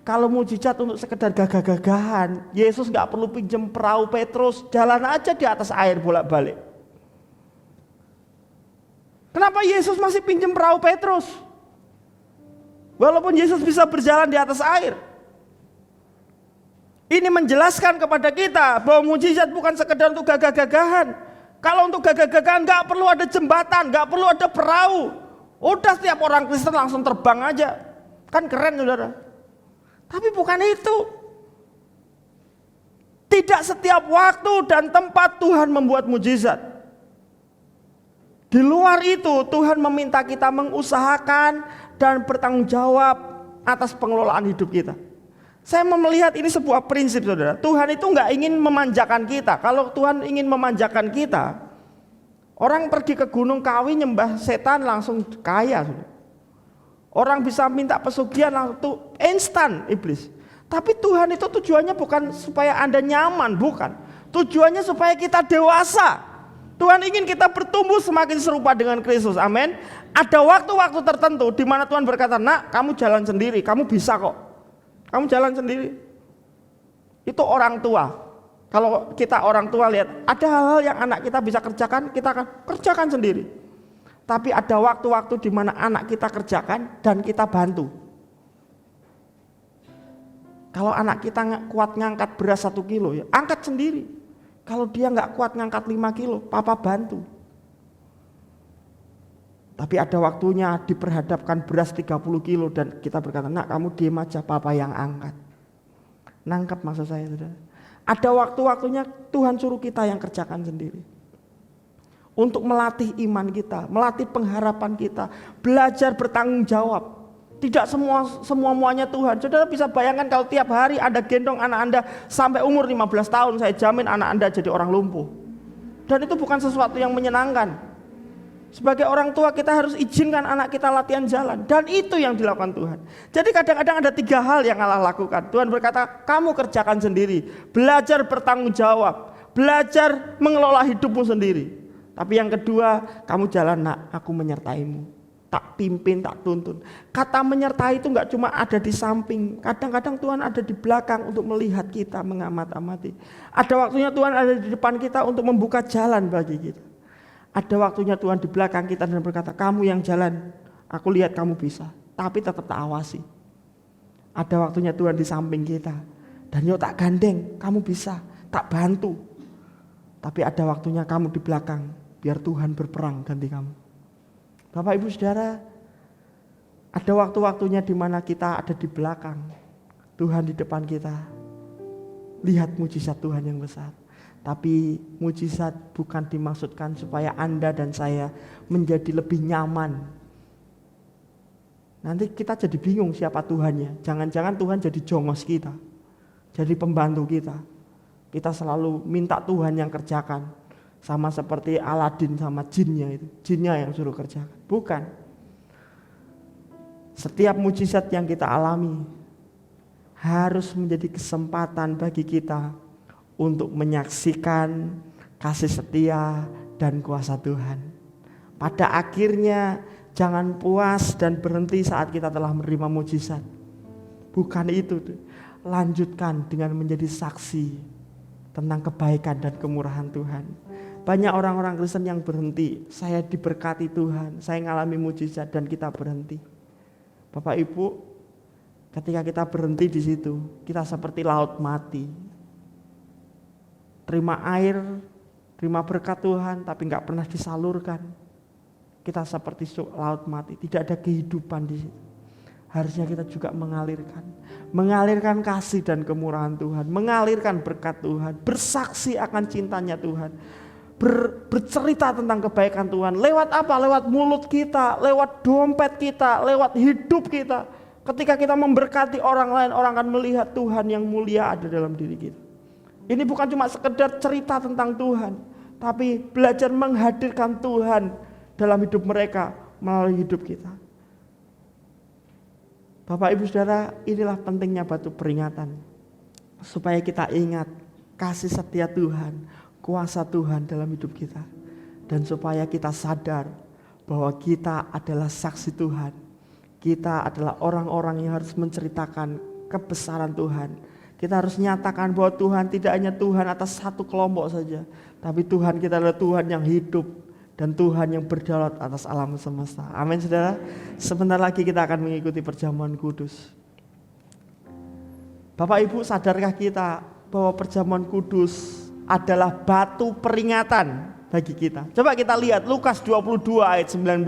B: Kalau mujizat untuk sekedar gagah-gagahan, Yesus gak perlu pinjam perahu Petrus, jalan aja di atas air bolak-balik. Kenapa Yesus masih pinjam perahu Petrus? Walaupun Yesus bisa berjalan di atas air. Ini menjelaskan kepada kita bahwa mujizat bukan sekedar untuk gagah-gagahan. Kalau untuk gagah-gagahan gak perlu ada jembatan, gak perlu ada perahu. Udah setiap orang Kristen langsung terbang aja. Kan keren, saudara. Tapi bukan itu. Tidak setiap waktu dan tempat Tuhan membuat mujizat. Di luar itu Tuhan meminta kita mengusahakan dan bertanggung jawab atas pengelolaan hidup kita. Saya melihat ini sebuah prinsip, saudara. Tuhan itu nggak ingin memanjakan kita. Kalau Tuhan ingin memanjakan kita, orang pergi ke Gunung Kawi nyembah setan langsung kaya. Orang bisa minta pesugihan langsung tuh instan iblis. Tapi Tuhan itu tujuannya bukan supaya Anda nyaman, bukan. Tujuannya supaya kita dewasa. Tuhan ingin kita bertumbuh semakin serupa dengan Kristus. Amin. Ada waktu-waktu tertentu di mana Tuhan berkata, "Nak, kamu jalan sendiri, kamu bisa kok. Kamu jalan sendiri." Itu orang tua. Kalau kita orang tua lihat, ada hal-hal yang anak kita bisa kerjakan, kita akan kerjakan sendiri. Tapi ada waktu-waktu di mana anak kita kerjakan dan kita bantu. Kalau anak kita nggak kuat ngangkat beras 1 kilo, ya angkat sendiri. Kalau dia nggak kuat ngangkat 5 kilo, papa bantu. Tapi ada waktunya diperhadapkan beras 30 kilo dan kita berkata, nak kamu diem aja, papa yang angkat. Nangkep maksud saya, saudara. Ada waktu-waktunya Tuhan suruh kita yang kerjakan sendiri. Untuk melatih iman kita, melatih pengharapan kita, belajar bertanggung jawab. Tidak semuanya Tuhan. Saudara bisa bayangkan kalau tiap hari Anda gendong anak Anda sampai umur 15 tahun, saya jamin anak Anda jadi orang lumpuh. Dan itu bukan sesuatu yang menyenangkan. Sebagai orang tua kita harus izinkan anak kita latihan jalan. Dan itu yang dilakukan Tuhan. Jadi kadang-kadang ada 3 hal yang Allah lakukan. Tuhan berkata, kamu kerjakan sendiri. Belajar bertanggung jawab. Belajar mengelola hidupmu sendiri. Tapi yang kedua, kamu jalan nak, aku menyertaimu. Tak pimpin, tak tuntun. Kata menyertai itu enggak cuma ada di samping. Kadang-kadang Tuhan ada di belakang untuk melihat kita, mengamat-amati. Ada waktunya Tuhan ada di depan kita untuk membuka jalan bagi kita. Ada waktunya Tuhan di belakang kita dan berkata, kamu yang jalan, aku lihat kamu bisa. Tapi tetap tak awasi. Ada waktunya Tuhan di samping kita. Dan yuk tak gandeng, kamu bisa, tak bantu. Tapi ada waktunya kamu di belakang, biar Tuhan berperang ganti kamu. Bapak Ibu Saudara, ada waktu-waktunya di mana kita ada di belakang, Tuhan di depan kita. Lihat mujizat Tuhan yang besar. Tapi mujizat bukan dimaksudkan supaya Anda dan saya menjadi lebih nyaman. Nanti kita jadi bingung siapa Tuhannya. Jangan-jangan Tuhan jadi jongos kita, jadi pembantu kita. Kita selalu minta Tuhan yang kerjakan. Sama seperti Aladin sama jinnya itu. Jinnya yang suruh kerjakan. Bukan. Setiap mujizat yang kita alami harus menjadi kesempatan bagi kita untuk menyaksikan kasih setia dan kuasa Tuhan. Pada akhirnya jangan puas dan berhenti saat kita telah menerima mujizat. Bukan itu. Lanjutkan dengan menjadi saksi tentang kebaikan dan kemurahan Tuhan. Banyak orang-orang Kristen yang berhenti. Saya diberkati Tuhan, saya mengalami mujizat dan kita berhenti. Bapak Ibu, ketika kita berhenti di situ, kita seperti laut mati. Terima air, terima berkat Tuhan, tapi nggak pernah disalurkan. Kita seperti laut mati, tidak ada kehidupan di situ. Harusnya kita juga mengalirkan kasih dan kemurahan Tuhan, mengalirkan berkat Tuhan, bersaksi akan cintanya Tuhan. Bercerita tentang kebaikan Tuhan. Lewat apa? Lewat mulut kita, lewat dompet kita, lewat hidup kita. Ketika kita memberkati orang lain, orang akan melihat Tuhan yang mulia ada dalam diri kita. Ini bukan cuma sekedar cerita tentang Tuhan, tapi belajar menghadirkan Tuhan dalam hidup mereka melalui hidup kita. Bapak Ibu Saudara, inilah pentingnya batu peringatan. Supaya kita ingat kasih setia Tuhan, kuasa Tuhan dalam hidup kita. Dan supaya kita sadar bahwa kita adalah saksi Tuhan. Kita adalah orang-orang yang harus menceritakan kebesaran Tuhan. Kita harus nyatakan bahwa Tuhan tidak hanya Tuhan atas satu kelompok saja. Tapi Tuhan kita adalah Tuhan yang hidup. Dan Tuhan yang berdaulat atas alam semesta. Amin saudara. Sebentar lagi kita akan mengikuti perjamuan kudus. Bapak Ibu, sadarkah kita bahwa perjamuan kudus adalah batu peringatan bagi kita. Coba kita lihat Lukas 22 ayat 19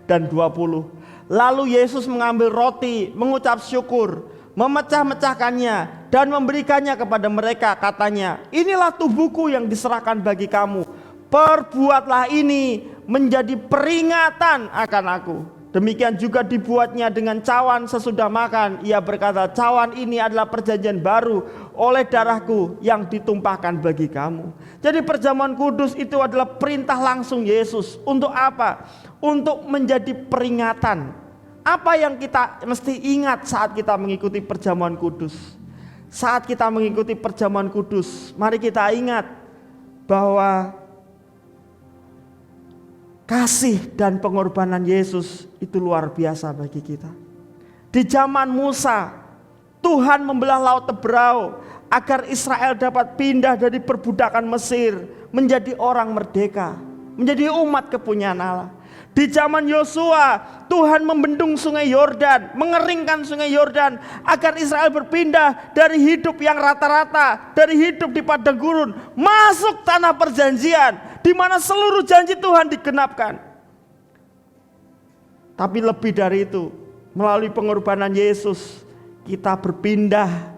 B: dan 20. Lalu Yesus mengambil roti, mengucap syukur, memecah-mecahkannya dan memberikannya kepada mereka, katanya, inilah tubuhku yang diserahkan bagi kamu. Perbuatlah ini menjadi peringatan akan aku. Demikian juga dibuatnya dengan cawan sesudah makan. Ia berkata, cawan ini adalah perjanjian baru oleh darahku yang ditumpahkan bagi kamu. Jadi perjamuan kudus itu adalah perintah langsung Yesus. Untuk apa? Untuk menjadi peringatan. Apa yang kita mesti ingat saat kita mengikuti perjamuan kudus? Saat kita mengikuti perjamuan kudus, mari kita ingat bahwa kasih dan pengorbanan Yesus itu luar biasa bagi kita. Di zaman Musa, Tuhan membelah laut Tebrau agar Israel dapat pindah dari perbudakan Mesir menjadi orang merdeka, menjadi umat kepunyaan Allah. Di zaman Yosua, Tuhan membendung sungai Yordan, mengeringkan sungai Yordan agar Israel berpindah dari hidup yang rata-rata, dari hidup di padang gurun, masuk tanah perjanjian di mana seluruh janji Tuhan digenapkan. Tapi lebih dari itu, melalui pengorbanan Yesus, kita berpindah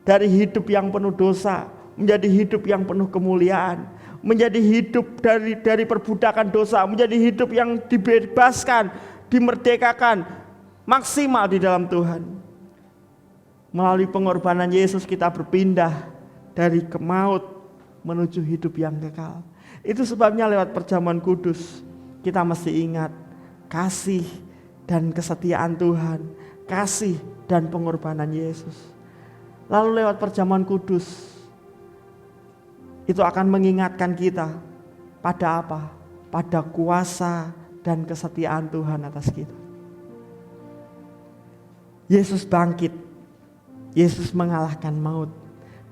B: dari hidup yang penuh dosa menjadi hidup yang penuh kemuliaan. Menjadi hidup dari perbudakan dosa, menjadi hidup yang dibebaskan, dimerdekakan, maksimal di dalam Tuhan. Melalui pengorbanan Yesus kita berpindah dari kemaut menuju hidup yang kekal. Itu sebabnya lewat perjamuan kudus kita mesti ingat kasih dan kesetiaan Tuhan, kasih dan pengorbanan Yesus. Lalu lewat perjamuan kudus itu akan mengingatkan kita pada apa? Pada kuasa dan kesetiaan Tuhan atas kita. Yesus bangkit. Yesus mengalahkan maut.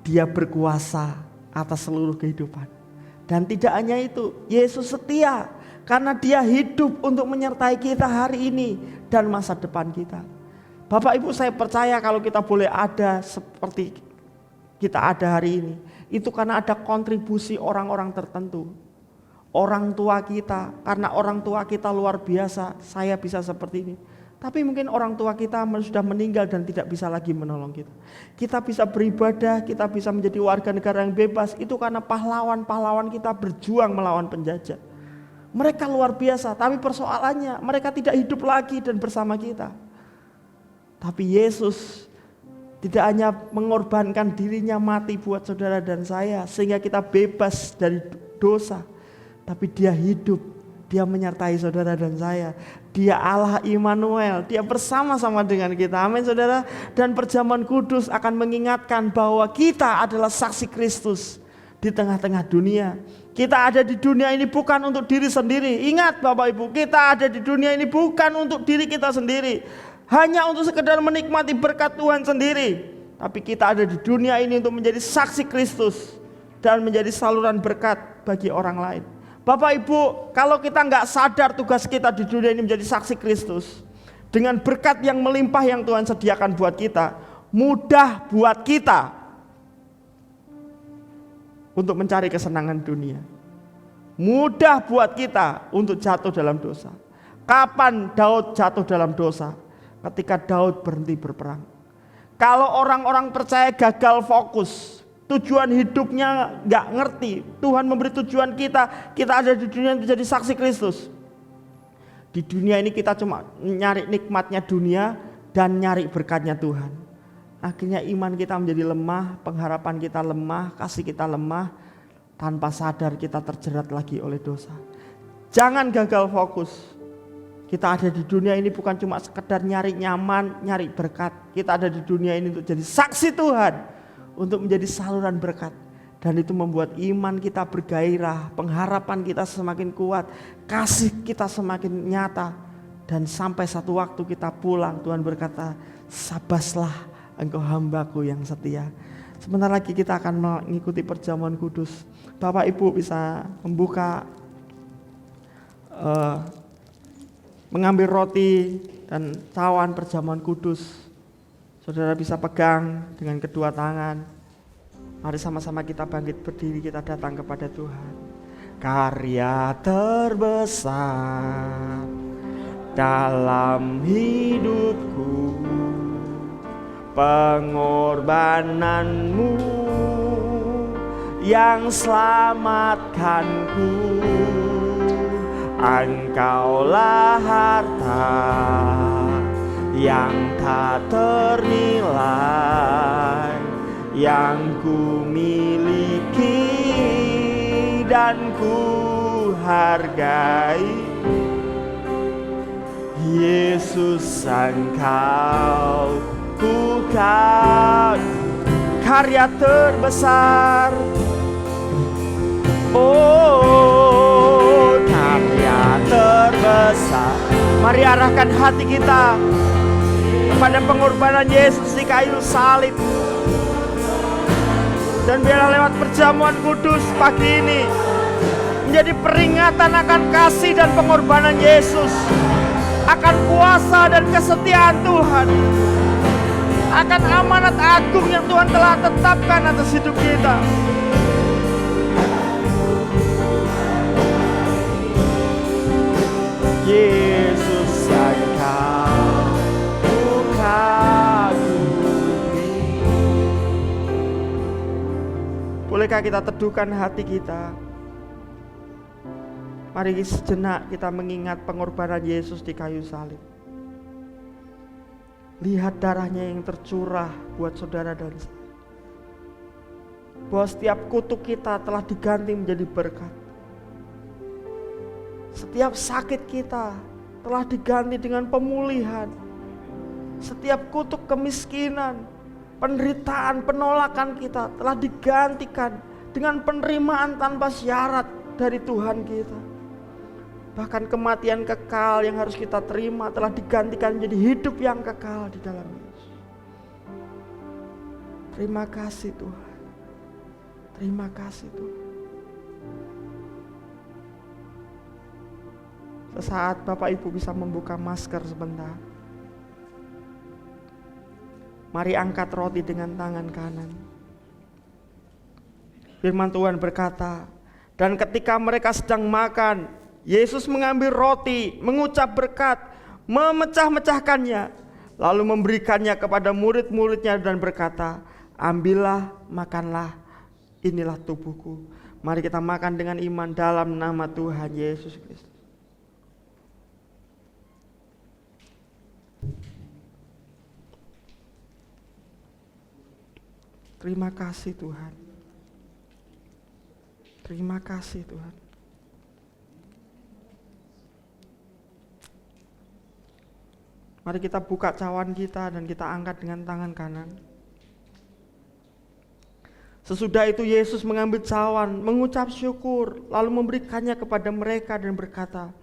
B: Dia berkuasa atas seluruh kehidupan. Dan tidak hanya itu, Yesus setia karena dia hidup untuk menyertai kita hari ini dan masa depan kita. Bapak Ibu, saya percaya kalau kita boleh ada seperti kita ada hari ini, itu karena ada kontribusi orang-orang tertentu. Orang tua kita, karena orang tua kita luar biasa, saya bisa seperti ini. Tapi mungkin orang tua kita sudah meninggal dan tidak bisa lagi menolong kita. Kita bisa beribadah, kita bisa menjadi warga negara yang bebas, itu karena pahlawan-pahlawan kita berjuang melawan penjajah. Mereka luar biasa, tapi persoalannya mereka tidak hidup lagi dan bersama kita. Tapi Yesus tidak hanya mengorbankan dirinya mati buat saudara dan saya sehingga kita bebas dari dosa, tapi dia hidup, dia menyertai saudara dan saya. Dia Allah Immanuel, dia bersama-sama dengan kita. Amin saudara. Dan perjamuan kudus akan mengingatkan bahwa kita adalah saksi Kristus di tengah-tengah dunia. Kita ada di dunia ini bukan untuk diri sendiri. Ingat Bapak Ibu, kita ada di dunia ini bukan untuk diri kita sendiri, hanya untuk sekedar menikmati berkat Tuhan sendiri. Tapi kita ada di dunia ini untuk menjadi saksi Kristus dan menjadi saluran berkat bagi orang lain. Bapak Ibu, kalau kita nggak sadar tugas kita di dunia ini menjadi saksi Kristus, dengan berkat yang melimpah yang Tuhan sediakan buat kita, mudah buat kita untuk mencari kesenangan dunia. Mudah buat kita untuk jatuh dalam dosa. Kapan Daud jatuh dalam dosa? Ketika Daud berhenti berperang. Kalau orang-orang percaya gagal fokus, tujuan hidupnya gak ngerti, Tuhan memberi tujuan kita ada di dunia untuk jadi saksi Kristus. Di dunia ini kita cuma nyari nikmatnya dunia dan nyari berkatnya Tuhan. Akhirnya iman kita menjadi lemah, pengharapan kita lemah, kasih kita lemah, tanpa sadar kita terjerat lagi oleh dosa. Jangan gagal fokus. Kita ada di dunia ini bukan cuma sekedar nyari nyaman, nyari berkat. Kita ada di dunia ini untuk jadi saksi Tuhan, untuk menjadi saluran berkat. Dan itu membuat iman kita bergairah, pengharapan kita semakin kuat, kasih kita semakin nyata. Dan sampai satu waktu kita pulang, Tuhan berkata, sabaslah engkau hambaku yang setia. Sebentar lagi kita akan mengikuti perjamuan kudus. Bapak Ibu bisa membuka, mengambil roti dan cawan perjamuan kudus. Saudara bisa pegang dengan kedua tangan. Mari sama-sama kita bangkit berdiri, kita datang kepada Tuhan. Karya terbesar dalam hidupku, pengorbananmu yang selamatkanku. Engkaulah harta yang tak ternilai, yang ku miliki dan ku hargai. Yesus, Engkau ku kau, karya terbesar. Oh, karya terbesar. Mari arahkan hati kita kepada pengorbanan Yesus di kayu salib. Dan biarlah lewat perjamuan kudus pagi ini menjadi peringatan akan kasih dan pengorbanan Yesus, akan kuasa dan kesetiaan Tuhan, akan amanat agung yang Tuhan telah tetapkan atas hidup kita. Yesus Engkau kagumi. Bolehkah kita teduhkan hati kita? Mari sejenak kita mengingat pengorbanan Yesus di kayu salib. Lihat darahnya yang tercurah buat saudara dan saya. Bahwa setiap kutuk kita telah diganti menjadi berkat. Setiap sakit kita telah diganti dengan pemulihan. Setiap kutuk kemiskinan, penderitaan, penolakan kita telah digantikan dengan penerimaan tanpa syarat dari Tuhan kita. Bahkan kematian kekal yang harus kita terima telah digantikan menjadi hidup yang kekal di dalam Yesus. Terima kasih Tuhan. Terima kasih Tuhan. Sesaat Bapak Ibu bisa membuka masker sebentar. Mari angkat roti dengan tangan kanan. Firman Tuhan berkata, dan ketika mereka sedang makan, Yesus mengambil roti, mengucap berkat, memecah-mecahkannya, lalu memberikannya kepada murid-muridnya dan berkata, ambillah, makanlah, inilah tubuhku. Mari kita makan dengan iman dalam nama Tuhan Yesus Kristus. Terima kasih Tuhan. Terima kasih Tuhan. Mari kita buka cawan kita dan kita angkat dengan tangan kanan. Sesudah itu Yesus mengambil cawan, mengucap syukur, lalu memberikannya kepada mereka dan berkata,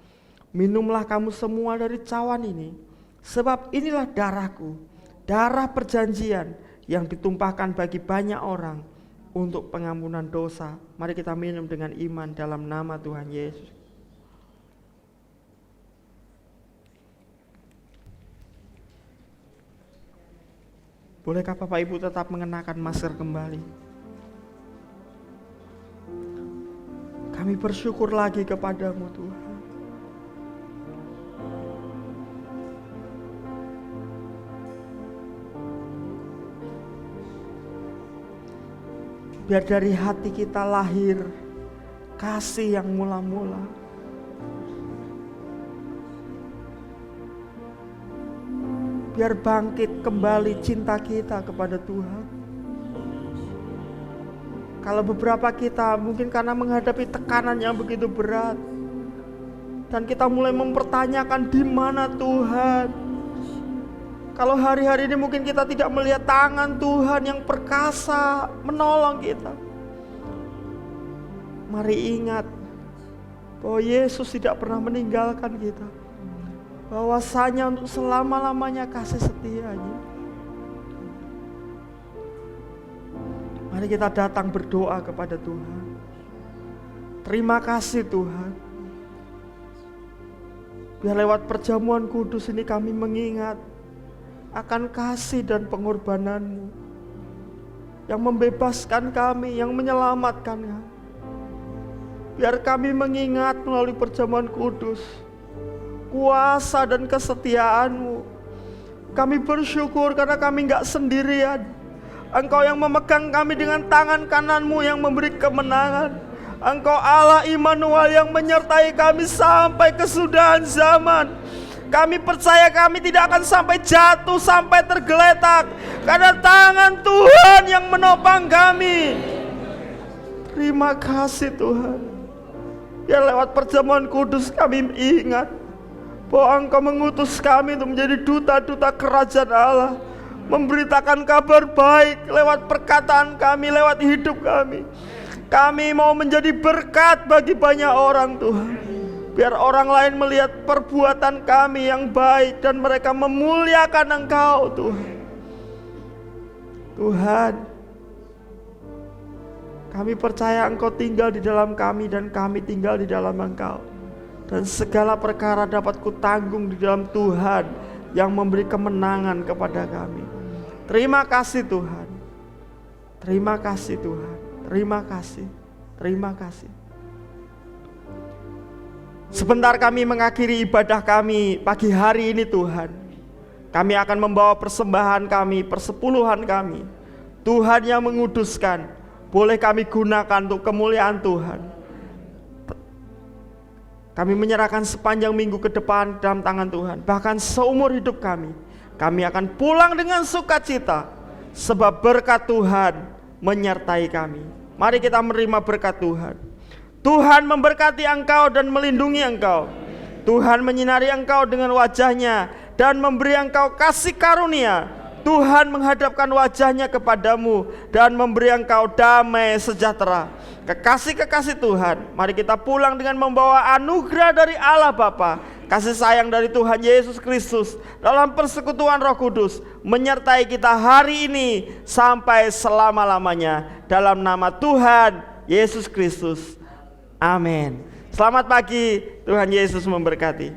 B: minumlah kamu semua dari cawan ini, sebab inilah darahku, darah perjanjian yang ditumpahkan bagi banyak orang untuk pengampunan dosa. Mari kita minum dengan iman dalam nama Tuhan Yesus. Bolehkah Bapak Ibu tetap mengenakan masker kembali? Kami bersyukur lagi kepadamu Tuhan. Biar dari hati kita lahir kasih yang mula-mula. Biar bangkit kembali cinta kita kepada Tuhan. Kalau beberapa kita mungkin karena menghadapi tekanan yang begitu berat, dan kita mulai mempertanyakan di mana Tuhan. Kalau hari-hari ini mungkin kita tidak melihat tangan Tuhan yang perkasa menolong kita. Mari ingat bahwa Yesus tidak pernah meninggalkan kita. Bahwasanya untuk selama-lamanya kasih setianya. Mari kita datang berdoa kepada Tuhan. Terima kasih Tuhan. Biar lewat perjamuan kudus ini kami mengingat akan kasih dan pengorbanan-Mu yang membebaskan kami, yang menyelamatkan kami. Biar kami mengingat melalui perjamuan kudus kuasa dan kesetiaan-Mu. Kami bersyukur karena kami gak sendirian. Engkau yang memegang kami dengan tangan kanan-Mu yang memberi kemenangan. Engkau Allah Immanuel yang menyertai kami sampai kesudahan zaman. Kami percaya kami tidak akan sampai jatuh, sampai tergeletak, karena tangan Tuhan yang menopang kami. Terima kasih Tuhan. Ya lewat perjamuan kudus kami ingat bahwa Engkau mengutus kami untuk menjadi duta-duta kerajaan Allah, memberitakan kabar baik lewat perkataan kami, lewat hidup kami. Kami mau menjadi berkat bagi banyak orang Tuhan. Biar orang lain melihat perbuatan kami yang baik dan mereka memuliakan Engkau Tuhan. Tuhan, Kami percaya Engkau tinggal di dalam kami dan kami tinggal di dalam Engkau. Dan segala perkara dapat kutanggung di dalam Tuhan yang memberi kemenangan kepada kami. Terima kasih Tuhan. Terima kasih Tuhan. Terima kasih. Terima kasih. Sebentar kami mengakhiri ibadah kami pagi hari ini Tuhan. Kami akan membawa persembahan kami, persepuluhan kami. Tuhan yang menguduskan, boleh kami gunakan untuk kemuliaan Tuhan. Kami menyerahkan sepanjang minggu ke depan dalam tangan Tuhan. Bahkan seumur hidup kami akan pulang dengan sukacita, sebab berkat Tuhan menyertai kami. Mari kita menerima berkat Tuhan. Tuhan memberkati engkau dan melindungi engkau. Tuhan menyinari engkau dengan wajahnya dan memberi engkau kasih karunia. Tuhan menghadapkan wajahnya kepadamu dan memberi engkau damai sejahtera. Kekasih-kekasih Tuhan, mari kita pulang dengan membawa anugerah dari Allah Bapa, kasih sayang dari Tuhan Yesus Kristus dalam persekutuan Roh Kudus menyertai kita hari ini sampai selama-lamanya. Dalam nama Tuhan Yesus Kristus. Amin. Selamat pagi, Tuhan Yesus memberkati.